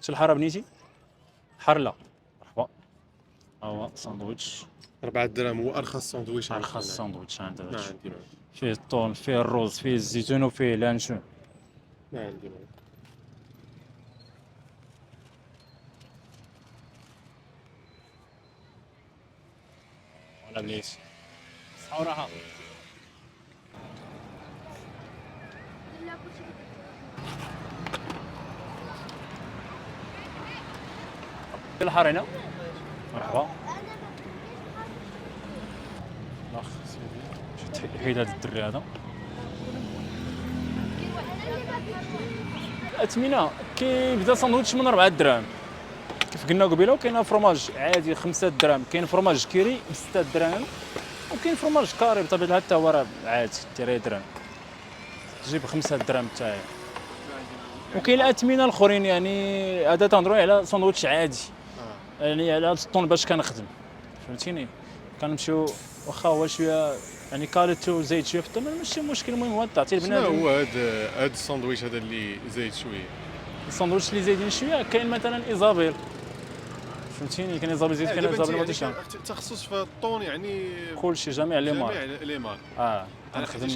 [SPEAKER 2] شو الحاره بنيتي؟ حار لا، مرحبا. هو ساندويتش
[SPEAKER 3] 4 دراهم هو ارخص ساندويش.
[SPEAKER 2] ارخص ساندويتش عندنا.
[SPEAKER 3] ما عندي ما
[SPEAKER 2] فيه الثوم، فيه الرز، فيه الزيتون، وفيه لانشون.
[SPEAKER 3] عندي
[SPEAKER 2] ولا بليش صحة وراحة. الحار هنا، مرحبا. الاخ سيدي حيد هذا الدري هذا. الاثمنه كيبدا ساندويتش من 4 دراهم كيف قلنا قبيله، وكاين فروماج عادي 5 دراهم، كاين فروماج كيري ب 6 دراهم، وكاين فروماج كاري بطبيعه الحال حتى هو راه عادي 3 دراهم، تجيب 5 دراهم حتى هي. وكاين الاثمنه الاخرين يعني هذا تنهضروا على ساندويتش عادي يعني على هاد الطون باش كنخدم فهمتيني كنمشيو واخا هو شويه يعني كاليتو زايد شويه في الثمن ماشي مشكل المهم هو تعطي
[SPEAKER 3] شنو
[SPEAKER 2] البنادم
[SPEAKER 3] هو هاد الساندويتش هذا اللي زايد شويه؟
[SPEAKER 2] الساندويتش اللي زايدين شويه كاين مثلا ايزابيل فهمتيني كاين ايزابيل زيد كاين ايزابيل ما
[SPEAKER 3] يعني
[SPEAKER 2] ديشان
[SPEAKER 3] تخصص في الطون يعني
[SPEAKER 2] كلشي جميع لي
[SPEAKER 3] جميع
[SPEAKER 2] مارك
[SPEAKER 3] لي مارك.
[SPEAKER 2] انا
[SPEAKER 3] انا
[SPEAKER 2] كنخدم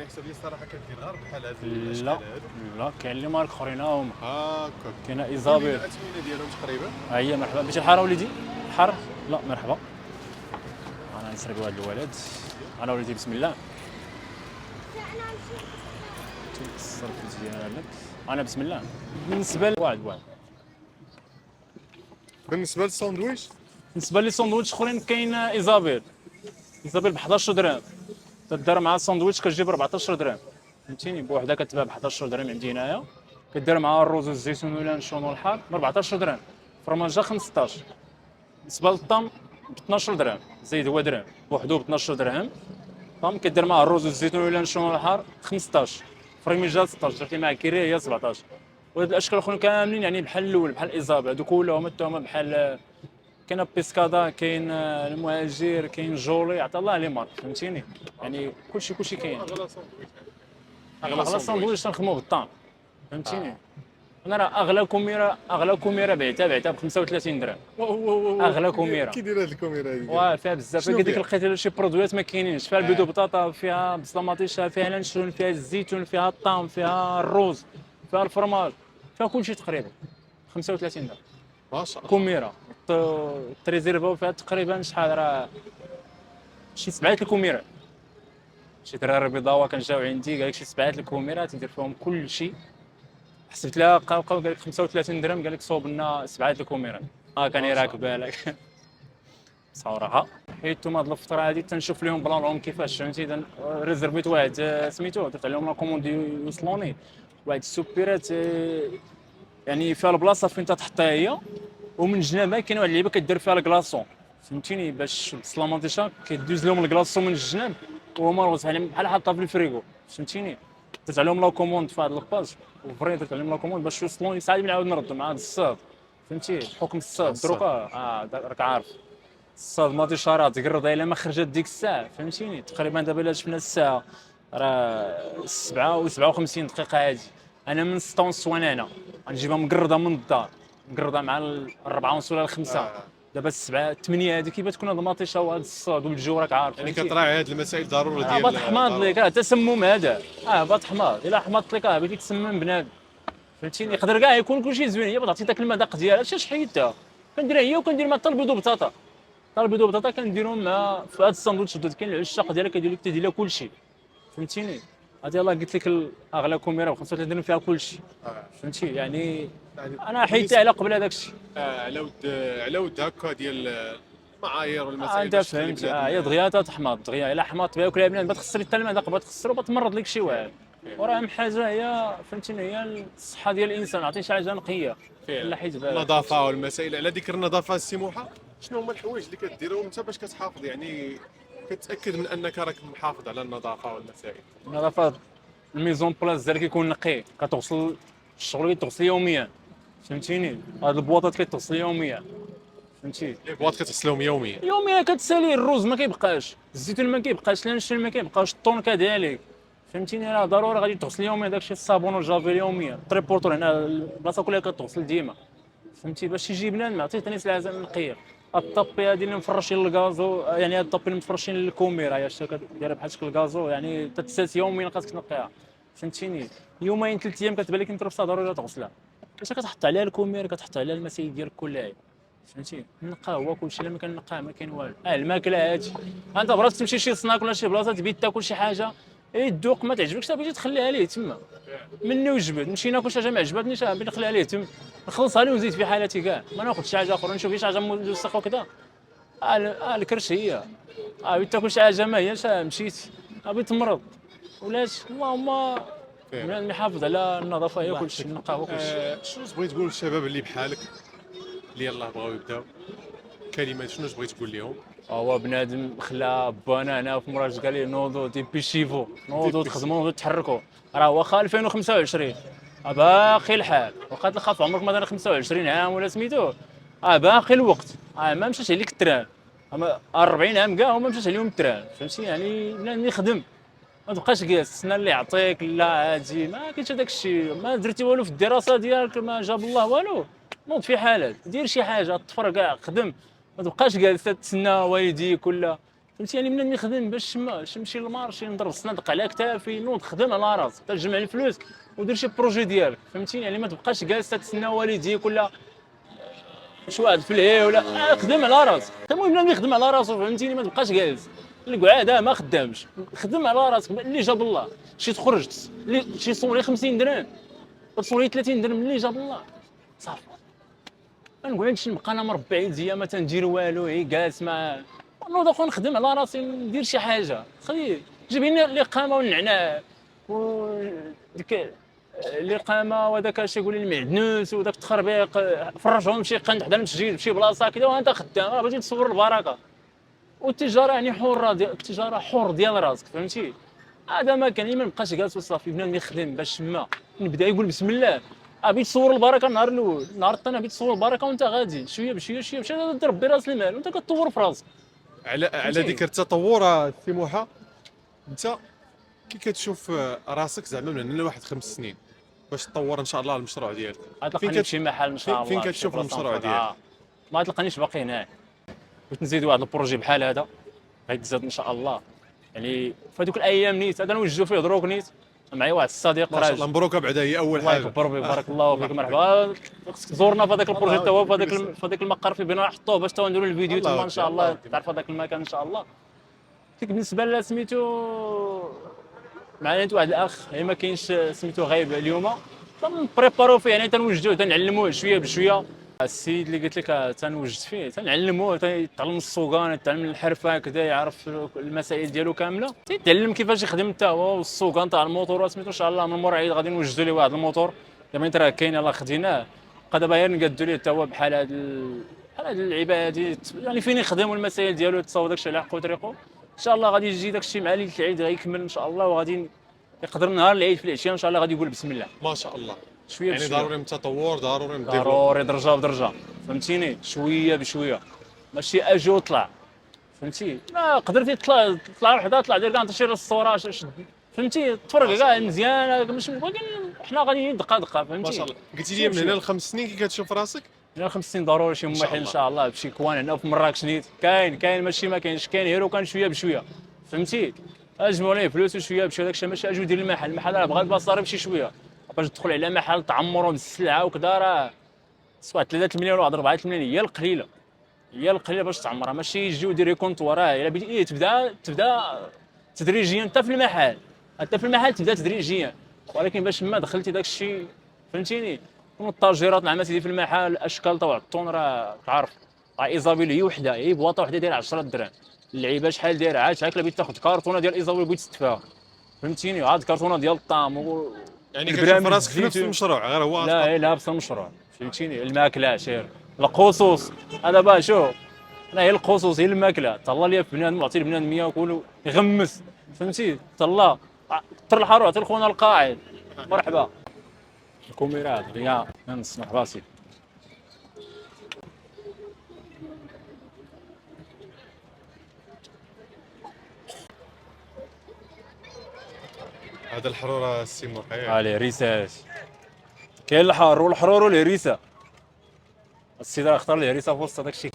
[SPEAKER 3] حسب لي الصراحه كندير غير بحال هاد الاشكال
[SPEAKER 2] لا
[SPEAKER 3] هادو.
[SPEAKER 2] لا كاين لي مارك اخرين هما
[SPEAKER 3] هاكا
[SPEAKER 2] كاين ايزابيل
[SPEAKER 3] الاثمنه ديالهم تقريبا.
[SPEAKER 2] ها هي مرحبا بيتي الحاره وليدي الحاره لا مرحبا انا نسرقوا هذا الولد انا وليدي بسم الله الصرف ديالك انا بسم الله بالنسبه لواحد
[SPEAKER 3] بالنسبه للساندويتش
[SPEAKER 2] بالنسبه لي ساندويتش اخرين كاين ايزابيل ب 11 درهم تدار مع الساندويتش كتجيب 14 درهم فهمتيني بوحده كتباع ب 11 درهم عندي هنايا كدير معها الروز والزيتون ولا نشون والحار ب 14 درهم فرماجه 15 بالنسبه للطم ب 12 درهم زايد هو درهم بوحدو ب 12 درهم طم كدير معها الروز والزيتون ولا نشون والحار 15 فريميجه 16 درتي معها كيريه هي 17 وهاد الاشكال الاخرين كاملين يعني بحال الاول بحال ايزابيل هادو كلهم هما بحال كاين بيسكادا كاين المهاجر كاين جولي عطا الله لي مارك فهمتيني يعني كلشي كاين اغلى ساندويتش تنخدمو بالطعم فهمتيني انا راه اغلى كوميره بعتها ب 35 درهم اغلى كوميره
[SPEAKER 3] كي داير هاد الكاميرا هادي؟
[SPEAKER 2] واه فيها بزاف
[SPEAKER 3] شنو
[SPEAKER 2] هذيك
[SPEAKER 3] فيها؟
[SPEAKER 2] لقيت شي برودويات ما كاينينش فيها البيض وبطاطا فيها بصله مطيشه فيها لانشون فيها الزيتون فيها الطعم فيها الروز فيها الفرماج فيها كلشي تقريبا 35 درهم
[SPEAKER 3] ما شاء الله.
[SPEAKER 2] كوميره تريزيرفاو فيها تقريبا شحال راه شي 7 الكوميرات شي دراري بيضاوه كنجاو عندي قال لك شي 7 الكوميرات تدير فيهم كلشي حسبت لها بقاو قال لك 35 درهم قال لك صوب لنا 7 الكوميرات كان يراك بالك صراحه حيت هاد الفتره هادي تنشوف لهم بلانهم كيفاش فهمتي ريزرفيت واحد سميتو درت عليهم لا كوموند يوصلوني واحد السوبيرات يعني فيها البلاصه فين تحطها هي ومن جنابها كاين واحد اللعيبه كدير فيها الكلاصون فهمتيني باش السلامونتيشا كيدوز لهم الكلاصون من الجناب وهما بحال حاطها في الفريغو فهمتيني درت عليهم لا كوموند في هذا الباج وفري درت عليهم لا كوموند باش يوصلوني ساعات نعاود نردو مع هذا الصاد فهمتي بحكم الصاد دروكا راك عارف الصاد ماضي شارات قرضها الا ما خرجت ديك الساعه فهمتيني تقريبا دابا الا شفنا الساعه راه 7 و57 دقيقه عادي انا من 6 ونص وانا هنا غنجيبها مقرضه من الدار مقرضه مع الربعه ونص ولا الخمسه دابا السبعه 8 هذه كيف تكون هاد المطيشه وهاد الصاد والجو راك عارف
[SPEAKER 3] يعني كتراعي هاد المسائل ضروري ديال
[SPEAKER 2] باط حماض لك تسمم هذا باط حماض الا حماضت لك بغيتي تسمم بنادم فهمتيني يقدر كاع يكون كلشي زوين هي تعطي داك المذاق ديالها اش حيدتها كنديرها هي وكندير مع البيض وبطاطا البيض وبطاطا كنديرهم مع في هاد الساندويتش كاين العشاق ديالها كيدير لك تدير لها كلشي فهمتيني هذه يلاه قلت لك اغلى كوميرا ب 35 درهم فيها كلشي فهمتي يعني انا حيدتها على قبل هذاك الشيء
[SPEAKER 3] على ود هكا ديال المعايير والمسائل
[SPEAKER 2] انت فهمتي هي دغيا تحماض دغيا الا حماضت بها وكلها بنادم بتخسري حتى المذاق بتخسرو بتمرض لك شي واحد وراه اهم حاجه هي فهمتيني هي الصحه ديال الانسان عطيه شي حاجه نقيه الا حيت بالك
[SPEAKER 3] النظافه والمسائل على ذكر النظافه السموحه شنو هما الحوايج اللي كديرهم انت باش كتحافظ يعني كتاكد من انك راك محافظ على النظافه والمسائل
[SPEAKER 2] النظافه الميزون بلاص ديالك يكون نقي كتغسل الشغل كتغسل يوميا فهمتيني هاد البواطات كتغسل يوميا فهمتي
[SPEAKER 3] لي بواط كتغسلهم يوميا
[SPEAKER 2] كتسالي الروز ما كيبقاش الزيتون ما كيبقاش لانشون ما كيبقاش الطون كذلك فهمتيني راه ضروري غادي تغسل يوميا داكشي الصابون والجافيل يوميا تريبورتور هنا البلاصه كلها كتغسل ديما فهمتي باش يجي بنان ما عطيتني سلعه نقيه الطابي هذه اللي مفرشين الكازو يعني هاد الطابي اللي مفرشين الكوميرا هي شتا كديرها بحال شكل الكازو يعني تتسالس يوميا خاصك تنقيها فهمتيني يومين 3 ايام كتبان لك انت راه ضروري تغسلها باش كتحط عليها الكومير كتحط عليها المسائل ديالك كلها فهمتي نقاه هو كلشي الا ما كان نقاه ما كاين والو الماكله هادي انت براسك تمشي شي سناك ولا شي بلاصه تبي تاكل شي حاجه الذوق ما تعجبكش صافي تخليها ليه تما مني وجبد نمشي ناكل شي حاجه ما عجبتنيش صافي نخليها ليه تما نخلصها ليه ونزيد في حالتي كاع ما ناخذ شي حاجه اخرى نشوف شي حاجه موسخه وكذا الكرش هي تاكل شي حاجه ما هياش مشيت ابي تمرض ولاش اللهم بنادم يحافظ على النظافه هي كلشي نقاه هو كلشي
[SPEAKER 3] شنو تبغي تقول للشباب اللي بحالك اللي يلاه بغاو يبداو كلمات شنو تبغي تقول لهم
[SPEAKER 2] هو بنادم خلا بانا هنا في مراج قال لي نوضوا دي بيشيفو نوضوا تخدموا نوضوا تحركوا راه واخا 2025 باقي الحال، واخا تلقى في عمرك مثلا 25 عام ولا سميتو، باقي الوقت، ما مشاش عليك التران، 40 عام كاع وما مشاش عليهم التران، فهمتي؟ يعني بنادم يخدم، ما تبقاش جالس تسنى اللي يعطيك، لا هادي ما كاينش هذاك الشيء، ما درتي والو في الدراسه ديالك، ما جاب الله والو، نوض في حالك، دير شي حاجه، طفر كاع، خدم، ما تبقاش جالس تسنى والديك ولا، فهمتي؟ يعني بنادم يخدم باش نمشي للمارشي نضرب الصندق على كتافي، نوض خدم على راسك، تجمع الفلوس ودير شي بروجي ديالك، فهمتي؟ يعني ما تبقاش جالس تسنى والديك ولا شي واحد في الهي ولا، خدم على راسك، المهم بنادم يخدم على راسو، فهمتيني؟ ما تبقاش جالس القعاد ما خدامش، خدم على راسك اللي جاب الله، شي تخرج شي صوري 50 درهم تصوري 30 درهم اللي جاب الله صافي، ما نقعدش نبقى انا مربع يديا ما تندير والو، جالس ما نوض اخو نخدم على راسي، ندير شي حاجه، خلي جيب لنا الاقامه والنعناع و ديك الاقامه وهذاك اش يقول لي المعدنوس وداك التخربيق، فرجهم شي قند حدا المسجد بشي بلاصه كذا وانت خدام، بغيتي تصور البركه، والتجاره يعني حره التجاره حر ديال راسك، فهمتي؟ هذا ما كان، ما نبقاش جالس وصافي، بنادم يخدم باش ما نبدا يقول بسم الله، بغيت تصور البركه النهار الاول، النهار الثاني بغيت تصور البركه وانت غادي شويه بشويه شويه بشويه تربي راس المال وانت كتطور في راسك.
[SPEAKER 3] على ذكر التطور سي موحى، انت كي كتشوف راسك زعما من هنا لواحد 5 سنين باش تطور ان شاء الله المشروع ديالك؟
[SPEAKER 2] غتلقاني في شي محل ان شاء الله،
[SPEAKER 3] فين كتشوف المشروع ديالك؟
[SPEAKER 2] ما تلقانيش باقي هنا، بغيت نزيد واحد البروجي بحال هذا غيتزاد ان شاء الله، يعني في هذوك الايام نيت هذا نوجهو فيه دروك نيت، معايا واحد الصديق
[SPEAKER 3] ما شاء الله مبروك بعدا، هي اول
[SPEAKER 2] الله
[SPEAKER 3] حاجه.
[SPEAKER 2] يكبر بك، بارك الله فيك، مرحبا، خصك تزورنا في هذاك البروجي تا هو في هذاك المقر في بناء نحطوه باش تا نديروا الفيديو تما ان شاء الله تعرف هذاك المكان ان شاء الله. بالنسبه لا سميتو معنا واحد الاخ ما كاينش سميتو غايب اليوم، تنبريبارو فيه يعني تنوجدوه تنعلموه شويه بشويه، السيد اللي قلت لك تنوجد فيه تنعلموه يتعلم السوقان، يتعلم الحرفه كذا، يعرف المسائل ديالو كامله، تيتعلم كيفاش يخدم حتى هو، والسوقان تاع الموتور سميتو ان شاء الله من مور عيد غادي نوجدوا ليه واحد الموتور، دابا راه كاين يلاه خديناه، بقى دابا غير نقادوا ليه حتى هو بحال هاد بحال هاد اللعيبه هادي، يعني فين يخدم والمسائل ديالو تصاوب داكشي على حقو طريقو، ان شاء الله غادي يجي داكشي مع ليله العيد غيكمل ان شاء الله، وغادي يقدر نهار العيد في العشيه ان شاء الله غادي يقول بسم الله.
[SPEAKER 3] ما شاء الله،
[SPEAKER 2] شويه
[SPEAKER 3] يعني
[SPEAKER 2] بشويه
[SPEAKER 3] ضروري من التطور، ضروري من
[SPEAKER 2] ضروري درجه بدرجه، فهمتيني؟ شويه بشويه، ماشي اجي وطلع، فهمتي؟ ما قدرتي تطلع وحده طلع دير كاع انت شي الصوره فهمتي؟ تفرق كاع مزيان، مش ولكن حنا غاديين دقه دقه، فهمتي؟
[SPEAKER 3] ما شاء الله. قلتي لي من هنا ل5 سنين كي كتشوف راسك؟
[SPEAKER 2] من 5 سنين ضروري شي ممحل ان شاء الله بشي كوان هنا في مراكش نيت، كاين ماشي ما كاينش، كاين غير وكان شويه بشويه، فهمتي؟ اجمعوا ليه فلوس وشويه بشويه، داكشي ماشي اجي ندير المحل راه بغا المصاريف شي شويه، باش تدخل على محل تعمروا بالسلعه وكذا راه سواء 3 مليون ولا 4 مليون هي القليله، هي القليله باش تعمرها، ماشي يجي ودير يكونط وراه، الا بديتي تبدا تدريجيا انت في المحل، تبدا تدريجيا، ولكن باش ما دخلتي داك الشيء، فهمتيني؟ الطاجيرات مع سيدي في المحل الاشكال تاع الطون راه تعرف، ايزابيل هي وحده، هي بواطه وحده دايره 10 درهم، اللعيبه شحال دايره عاد هاك بغيت تاخذ كارطونه ديال ايزابيل بغيت تستفاها، فهمتيني؟ عاد كارطونه ديال الطعم
[SPEAKER 3] يعني كتشوف راسك في نفس المشروع غير هو
[SPEAKER 2] لا نفس المشروع، فهمتيني؟ الماكله عشير القصوص، هذا باه شوف انا هي القصوص هي الماكله، تهلا ليا في بنادم معطي البنادم ياكل يغمس، فهمتي؟ تهلا طر الحروه عطي لخونا القاعد، مرحبا الكوميرات يا نسمح راسي.
[SPEAKER 3] هذا الحرور السي موحى
[SPEAKER 2] عليه ريسات، كاين الحار والحرور والهريسه، السيد راه اختار الهريسه في وسط هذاك الشيء.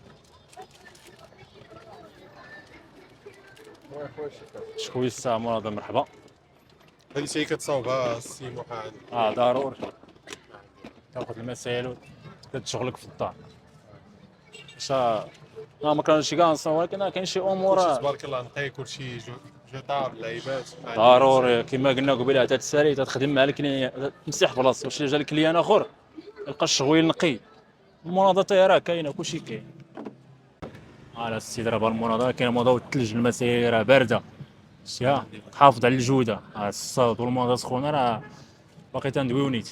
[SPEAKER 2] شكوي السلام هذا مرحبا،
[SPEAKER 3] هذه شي كتصاوبها السي موحى؟
[SPEAKER 2] ضروري تاخذ المسائل وتشغلك في الدار، ما كانش كاع نصور، ولكن كاين شي امور
[SPEAKER 3] تبارك الله نقي كلشي جدار اللعيبات
[SPEAKER 2] ضروري كما قلنا قبيله تتسالي تخدم مع الكليان، تمسح بلاصتو، واش جا الكليان اخر يلقى الشغويل نقي، المناضه راه كاينه كلشي كاين، على السيد راه المناضه كاين موضوع الثلج، المسائل راه بارده، شتيها تحافظ على الجوده، الصاد والمناضه سخونه راه باقي تندويو نيت.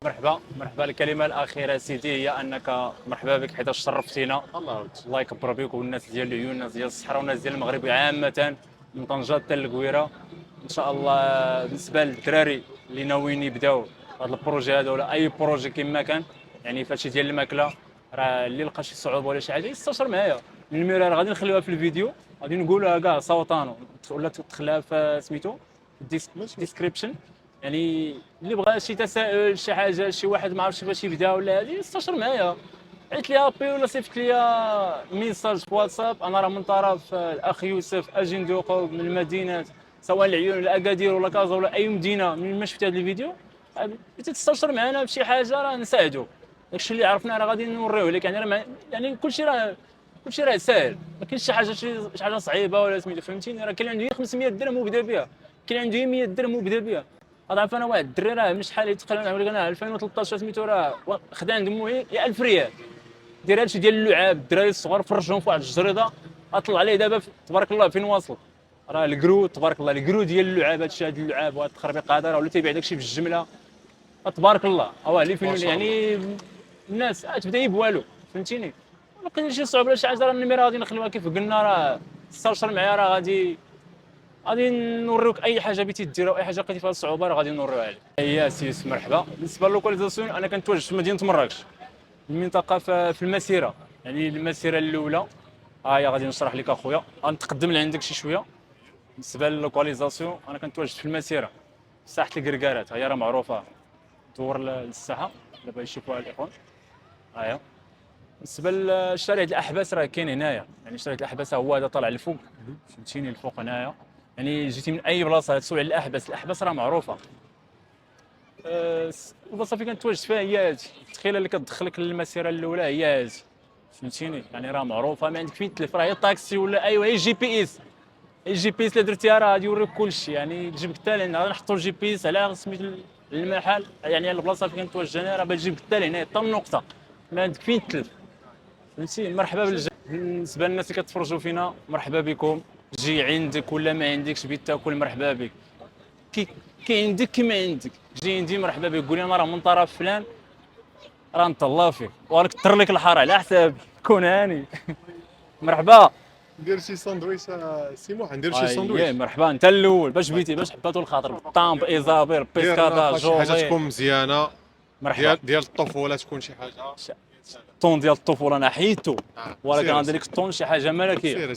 [SPEAKER 2] مرحبا الكلمه الاخيره سيدي هي انك مرحبا بك حيت شرفتينا، الله يكبر بك، والناس ديال العيون، الناس ديال الصحراء والناس ديال المغرب عامه من طنجه حتى للقويره، ان شاء الله بالنسبه للدراري اللي ناويين يبداو هذا البروجي هذا ولا اي بروجي كما كان، يعني فهادشي ديال الماكله، راه اللي لقى شي صعوبه ولا شي حاجه يستشر معايا. النميره راه غادي نخليوها في الفيديو، غادي نقولها كاع صوتانو ولا تدخلها في سميتو ديسكريبشن. يعني اللي بغى شي تساؤل شي حاجه شي واحد ما عرفش باش يبدا ولا هادي يستشر معايا، عيط لي ابي ولا صيفط لي ميساج في واتساب. انا راه من طرف الاخ يوسف اجندوقو من المدينه، سواء العيون ولا اكادير ولا كازا ولا اي مدينه من ما شفت هذا الفيديو تستشر معنا بشي حاجه راه نساعدو. داكشي اللي عرفنا راه غادي نوريوه لك، يعني راه يعني كلشي راه ساهل، ما كاينش شي حاجه صعيبه ولا سميتو فهمتيني. راه كاين عنده 500 درهم وبدا بها، كاين عنده 100 درهم وبدا بها. اضعف انا واحد الدري راه من شحال تقريبا انا 2013 سميتو راه خدا عند مو يا 1000 ريال دير هادشي ديال اللعاب. الدراري الصغار فرجهم في واحد الجريده اطلع عليه دابا تبارك الله فين واصل. راه الكرو تبارك الله الكرو ديال اللعاب، هادشي هاد اللعاب وهاد التخربيق هذا راه ولا تيبيع داكشي في الجمله تبارك الله. اللي فين يعني الناس تبدا يبوالو فهمتيني. ما كاين شي صعوبه ولا شي حاجه، راه النميره غادي نخليوها كيف قلنا، راه استبشر معايا راه غادي نوريوك اي حاجه بغيتي ديرها واي حاجه لقيتي فيها الصعوبه راه غادي نوريوها لك. يا سيس مرحبا. بالنسبه للوكاليزاسيون انا كنتواجد في مدينه مراكش، المنطقه في المسيره، يعني المسيره الاولى. هي غادي نشرح لك اخويا، غنتقدم لعندك شي شويه. بالنسبه للوكاليزاسيون انا كنتواجد في المسيره ساحه الكركارات، هي راه معروفه، دور للساحه دابا يشوفوها الاخوان. هيا بالنسبه لشارع الاحباس راه كاين هنايا، يعني شارع الاحباس هو هذا طالع لفوق فهمتيني الفوق هنايا. يعني جيتي من اي بلاصه تسوي على الاحباس راه معروفه. البلاصه فين كنتواجد فيها هي هادي، الدخيله اللي كتدخلك للمسيره الاولى هي هادي فهمتيني. يعني راه معروفه، ما عندك فين تلف، راه هي طاكسي ولا ايوا هي جي بي اس. الجي بي اس اللي درتيها راه غادي يوريك كلشي، يعني تجيبك حتى لهنا. غادي نحطوا الجي بي اس على سميت المحل، يعني البلاصه فين كنتواجد انا راه بتجيبك حتى لهنا حتى النقطه، ما عندك فين تلف فهمتي. مرحبا بالنسبه للناس اللي كتفرجوا فينا مرحبا بكم. جي عندك ولا ما عندكش بغيت تاكل مرحبا بك، كي عندك كي ما عندك جي عندي مرحبا بك. قول لي انا راه من طرف فلان راه نتهلا فيك وراك كثر لك الحار على حسابي، كون هاني. مرحبا.
[SPEAKER 3] ندير شي ساندويتش سي محمد، ندير شي ساندويتش.
[SPEAKER 2] مرحبا انت الاول باش بغيتي باش حباتو الخاطر بالطام بايزابير بيسكادا
[SPEAKER 3] شي حاجه
[SPEAKER 2] جوزي.
[SPEAKER 3] تكون مزيانه
[SPEAKER 2] مرحبا.
[SPEAKER 3] ديال الطفوله، تكون شي حاجه
[SPEAKER 2] الطون ديال الطفوله انا حيدتو، ولكن
[SPEAKER 3] سير
[SPEAKER 2] غندير لك الطون شي حاجه ملكيه.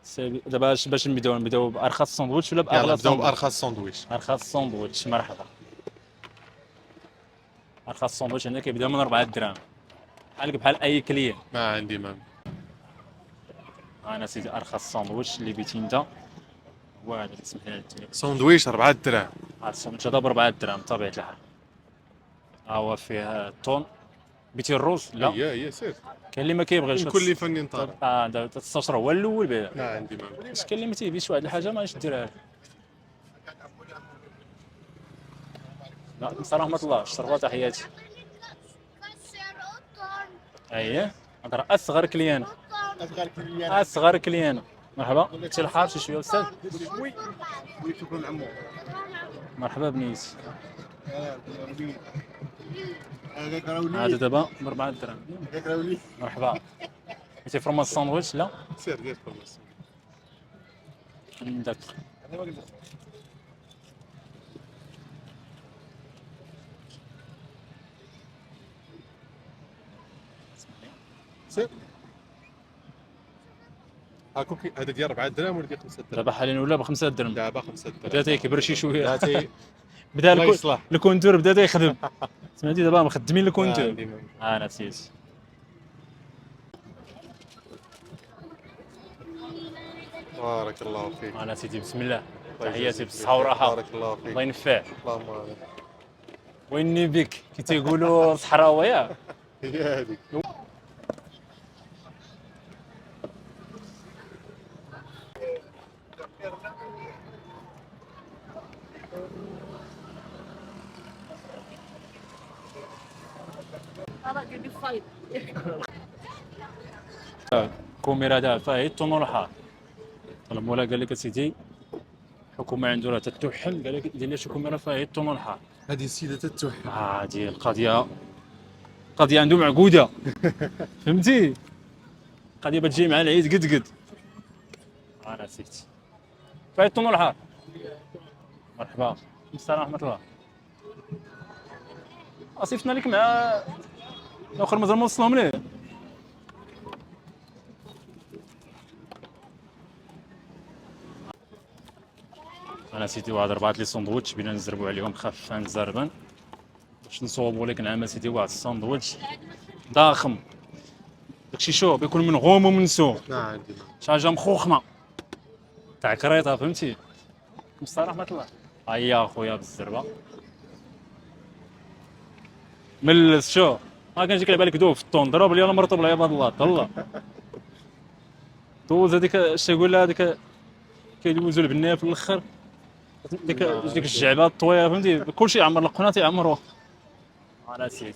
[SPEAKER 3] سير
[SPEAKER 2] دابا باش نبداو بارخص ساندويتش ولا
[SPEAKER 3] يلا
[SPEAKER 2] باغلى
[SPEAKER 3] نبداو
[SPEAKER 2] ساندويتش؟
[SPEAKER 3] بارخص ساندويتش.
[SPEAKER 2] ارخص ساندويتش مرحبا. ارخص ساندويتش عندنا كيبدا من 4 دراهم، بحال اي كليان.
[SPEAKER 3] ما عندي ما
[SPEAKER 2] انا سيدي ارخص ساندويتش اللي بغيتي انت هو هذا اللي تسمح لي ندير.
[SPEAKER 3] ساندويتش 4 دراهم.
[SPEAKER 2] هذا الساندويتش هذا ب 4 دراهم بطبيعه الحال. ها هو فيه الطون. بغيتي الروز؟ لا
[SPEAKER 3] هي سير.
[SPEAKER 2] كاين اللي ما كيبغيش.
[SPEAKER 3] كل فني نطار.
[SPEAKER 2] دابا تستشر هو الاول بعدا.
[SPEAKER 3] ما عندي ما
[SPEAKER 2] اش كاين اللي ما تيبيش واحد الحاجه ما غاديش ديرها. لا بصراحه رحمه الله الشربه تحياتي. اييه هذا اصغر كليان. اصغر كليان. مرحبا. انت الحار شي شويه استاذ؟
[SPEAKER 4] شكرا عمو.
[SPEAKER 2] مرحبا بنيتي.
[SPEAKER 4] هذاك راولي.
[SPEAKER 2] هذا دابا ب 4 دراهم.
[SPEAKER 4] هذاك راولي.
[SPEAKER 2] مرحبا. بغيتي فرماج ساندويتش؟ لا
[SPEAKER 3] سير ديال الفرماس.
[SPEAKER 2] عندك.
[SPEAKER 3] سير هاكو هذا ديال 4 دراهم ولا ديال 5 دراهم؟
[SPEAKER 2] دابا حاليا ولا ب 5 درهم.
[SPEAKER 3] دابا 5 دراهم.
[SPEAKER 2] بدا تيكبر شي شويه.
[SPEAKER 3] الله
[SPEAKER 2] بدا
[SPEAKER 3] يصلح.
[SPEAKER 2] الكونتور بدا تيخدم. سمعتي دابا مخدمين الكونتور.
[SPEAKER 3] عندي ما
[SPEAKER 2] انا نسيت.
[SPEAKER 3] بارك الله فيك.
[SPEAKER 2] انا سيدي بسم الله.
[SPEAKER 3] الله
[SPEAKER 2] تحياتي
[SPEAKER 3] يجازيك
[SPEAKER 2] بالصحه
[SPEAKER 3] بخير.
[SPEAKER 2] والراحه.
[SPEAKER 3] بارك الله فيك.
[SPEAKER 2] الله ينفع.
[SPEAKER 3] اللهم امين.
[SPEAKER 2] ويني بك كي تيقولوا صحراوي ياك.
[SPEAKER 3] هي هذيك.
[SPEAKER 2] كوميرا دافع هي الطون والحار. المولا قال لك اسيدي الحكومه عنده راه تتوحل، قال لك دير لي شي كوميرا فيها هي الطون والحار.
[SPEAKER 3] هذه السيده تتوحل.
[SPEAKER 2] هذه القضيه قضيه عنده معقوده. فهمتي قضيه بتجي مع العيد قد انا نسيت. فهي الطون والحار مرحبا. السلام ورحمة الله. اصيفطنا لك مع الاخر مازال ما وصلهم ليه. انا سيدي واحد 4 لي سندويتش بينا نزربوا عليهم خفان زربان باش نصوبوا لك. نعم سيدي واحد الساندويتش ضخم داكشي شوف يكون من غوم ومنسوم
[SPEAKER 3] ما عندي
[SPEAKER 2] شي حاجه مخوخمه تاع كريطه فهمتي. السلام ورحمة الله. هيا اخويا بالزربه ملس. شوف ما كنجيك على بالك دوب في الطون ضرب لي انا مرطوب العباد الله طلع دوز هذيك اش تقول لها هذيك كيدوزوا البنيه في الاخر ديك الجعبه الطويله فهمتي كلشي يعمر القناه يعمروه. انا نسيت.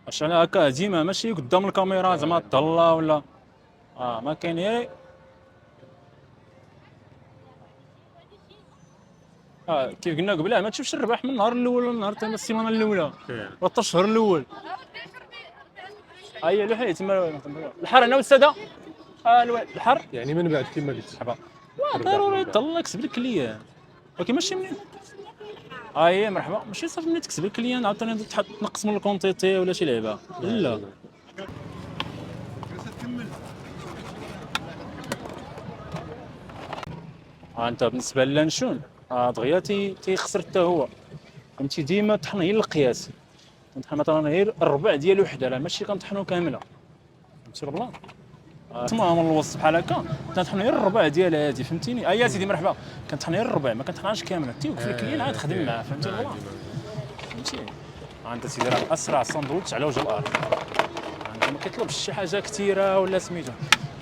[SPEAKER 2] واش انا هكا ديما ماشي قدام الكاميرا زعما طلع ولا ما كاين غير كيف قلنا قبيله ما تشوفش الربح من النهار الاول للنهار تاع السيمانه الاولى ولا الشهر الاول. هيا لوحي تما الحر انا والساده الحر
[SPEAKER 3] يعني من بعد كما قلت
[SPEAKER 2] مرحبا ضروري تطلع كسب الكليان ولكن ماشي منين. هي مرحبا ماشي صافي ملي تكسب الكليان عاوتاني تحط تنقص من الكونتيتي ولا شي لعبه لا. انت بالنسبه للانشون دغيا تيخسر حتى هو فهمتي. ديما طحن هي القياس نطحن مثلا غير الربع ديال وحده لا ماشي كنطحنو كامله فهمتي والله. تما من الوسط بحال هكا كنطحن غير الربع ديال هادي فهمتيني. يا سيدي مرحبا كنطحن غير الربع ما كنطحنهاش كامله تيوقف الكليان عاد خدم معاه فهمتي والله. فهمتي انت سيدي راه اسرع ساندويتش على وجه الارض. انت ما كيطلبش شي حاجه كثيره ولا سميتو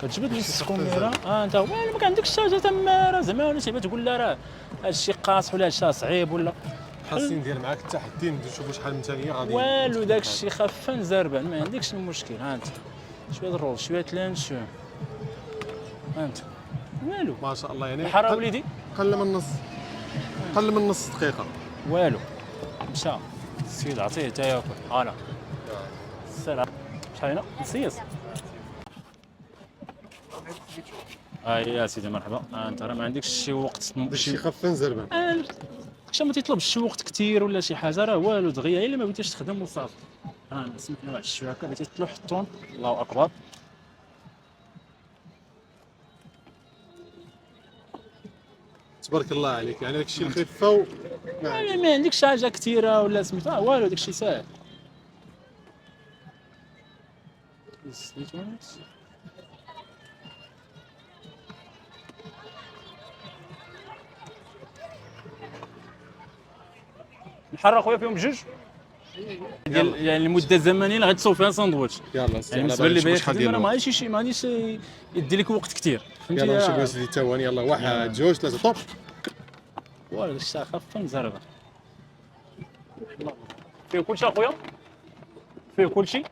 [SPEAKER 2] كتجبد لي السكوميره انت والو ما عندكش حاجه تما زعما ولا شي تقول لا راه هادشي قاصح ولا هادشي صعيب ولا
[SPEAKER 3] خاصني ندير معاك التحدي نشوفوا شحال من ثانيه غادي
[SPEAKER 2] والو داكشي خفان زربان ما عندكش المشكل. انت شويه الرول شويه لانش انت والو
[SPEAKER 3] ما شاء الله يعني
[SPEAKER 2] الحرا وليدي
[SPEAKER 3] قل من نص دقيقه
[SPEAKER 2] والو مشى السيد عطيه حتى ياكل. انا السلام شحال هنا نسيس. يا سيدي مرحبا. انت راه ما عندكش شي وقت
[SPEAKER 3] شي خفان زربان
[SPEAKER 2] شي ما تيطلبش شي وقت كثير ولا شي حاجه راه والو دغيا الا ما بغيتيش تخدم وصافي. سمحنا واحد الشويه هكا بغيتي تطلع حطون الله اكبر.
[SPEAKER 3] تبارك الله عليك يعني داكشي الخفه
[SPEAKER 2] ما عندكش حاجه كثيره ولا سميتها والو داكشي ساهل. الحر اخويا فيهم بجوج ديال يعني المده الزمنيه اللي غتصوب فيها ساندويتش.
[SPEAKER 3] يلا
[SPEAKER 2] يعني بالنسبه لي باغي خدمه انا ما غاديش يدي لك وقت كثير فهمتي.
[SPEAKER 3] يلا نشوفوا سيدي الثواني يلا واحد جوج ثلاثه طوب
[SPEAKER 2] والو داكشي خفن زربه فيه كلشي اخويا فيه كلشي.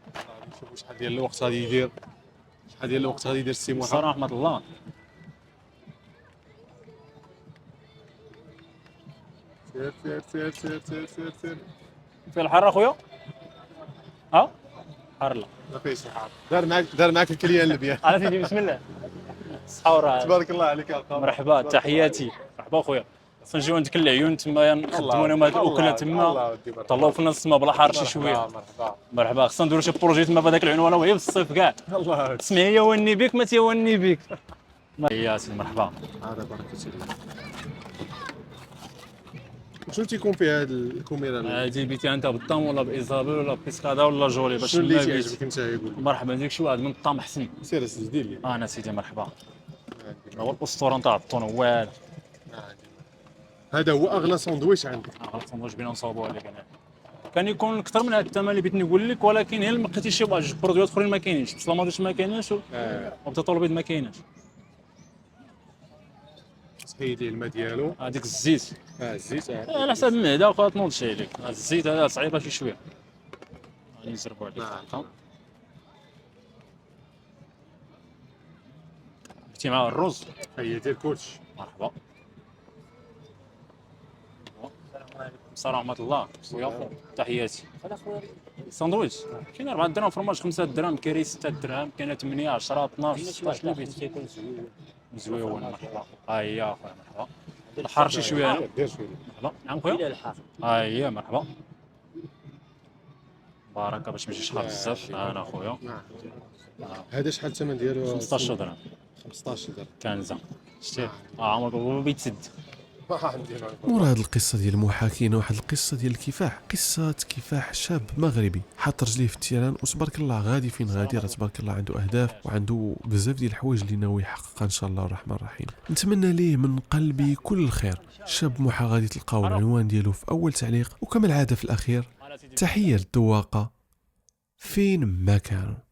[SPEAKER 3] نشوفوا شحال ديال الوقت غادي يدير السي محمد.
[SPEAKER 2] السلام ورحمه الله.
[SPEAKER 3] سير
[SPEAKER 2] في الحر اخويا حر لا
[SPEAKER 3] ما فيش حار دار معاك الكليان البيان
[SPEAKER 2] على سيدي بسم الله صحورة.
[SPEAKER 3] تبارك الله عليك يا اخا
[SPEAKER 2] مرحبا تحياتي مرحبا اخويا خصنا نجيو عندك العيون تما نخدموا لهم هاد الاكله تما طلعوا فينا السما بلا حار شي شويه. مرحبا خصنا نديروا شي بروجي تما بهذاك العنوان وهي في الصيف كاع
[SPEAKER 3] الله
[SPEAKER 2] تسمع هي وني بك ما تيوني بك. يا سيدي مرحبا.
[SPEAKER 3] هذا بركه الله. شنو تيكون في هذه الكاميرا
[SPEAKER 2] هادي بيتي انت بالطام ولا بايزابل ولا بيسكادا ولا جولي باش
[SPEAKER 3] شنو اللي تيعجبك انت يقول
[SPEAKER 2] مرحبا نديك شي واحد من الطام حسن.
[SPEAKER 3] سير دير لي
[SPEAKER 2] انا سيدي مرحبا. هو الاسطوره نتاع الطنوال
[SPEAKER 3] هذا هو اغلى ساندويتش عندك.
[SPEAKER 2] غلط ساندويتش بينا نصاوبوا عليك انا كان يكون اكثر من هذا الثمن اللي بغيت نقول لك ولكن هي ما لقيتيش شي جوج برودويات اخرين ما كاينينش بصلاماديش ما كايناش وبطاطا البيض ما كايناش.
[SPEAKER 3] سيدي الماء ديالو
[SPEAKER 2] هذيك الزيت
[SPEAKER 3] الزيت
[SPEAKER 2] على حسب المعده واخا تنوض عليك الزيت هذا صعيبه شي شويه غادي نزربوا عليك بغيتي مع الرز
[SPEAKER 3] هي دير كلشي.
[SPEAKER 2] مرحبا. السلام ورحمه الله خويا تحياتي. ساندويتش كاين 4 دراهم، فرماج 5 دراهم، كاري 6 دراهم، كاينه 8 10 12 16 اللي بغيتي. مزويون مرحبا. ها هي اخويا مرحبا. الحار شي شويه انا. مرحبا. نعم خويا. ها هي مرحبا. بركه باش ماشي شحال بزاف. انا خويا
[SPEAKER 3] هذا شحال الثمن ديالو؟
[SPEAKER 2] 15 درهم
[SPEAKER 3] 15 درهم
[SPEAKER 2] كنزه. شتي عمرك ما بيتسد.
[SPEAKER 3] ما عندي
[SPEAKER 1] مورا هاد القصه ديال المحا كاينه واحد القصه ديال الكفاح، قصه كفاح شاب مغربي حط رجليه في التيران وتبارك الله غادي فين غادي، راه تبارك الله عنده اهداف وعنده بزاف ديال الحوايج اللي ناوي يحققها ان شاء الله الرحمن الرحيم. نتمنى ليه من قلبي كل الخير. شاب محا غادي تلقاو العنوان ديالو في اول تعليق، وكما العاده في الاخير تحيه للذواقه فين ما كانوا.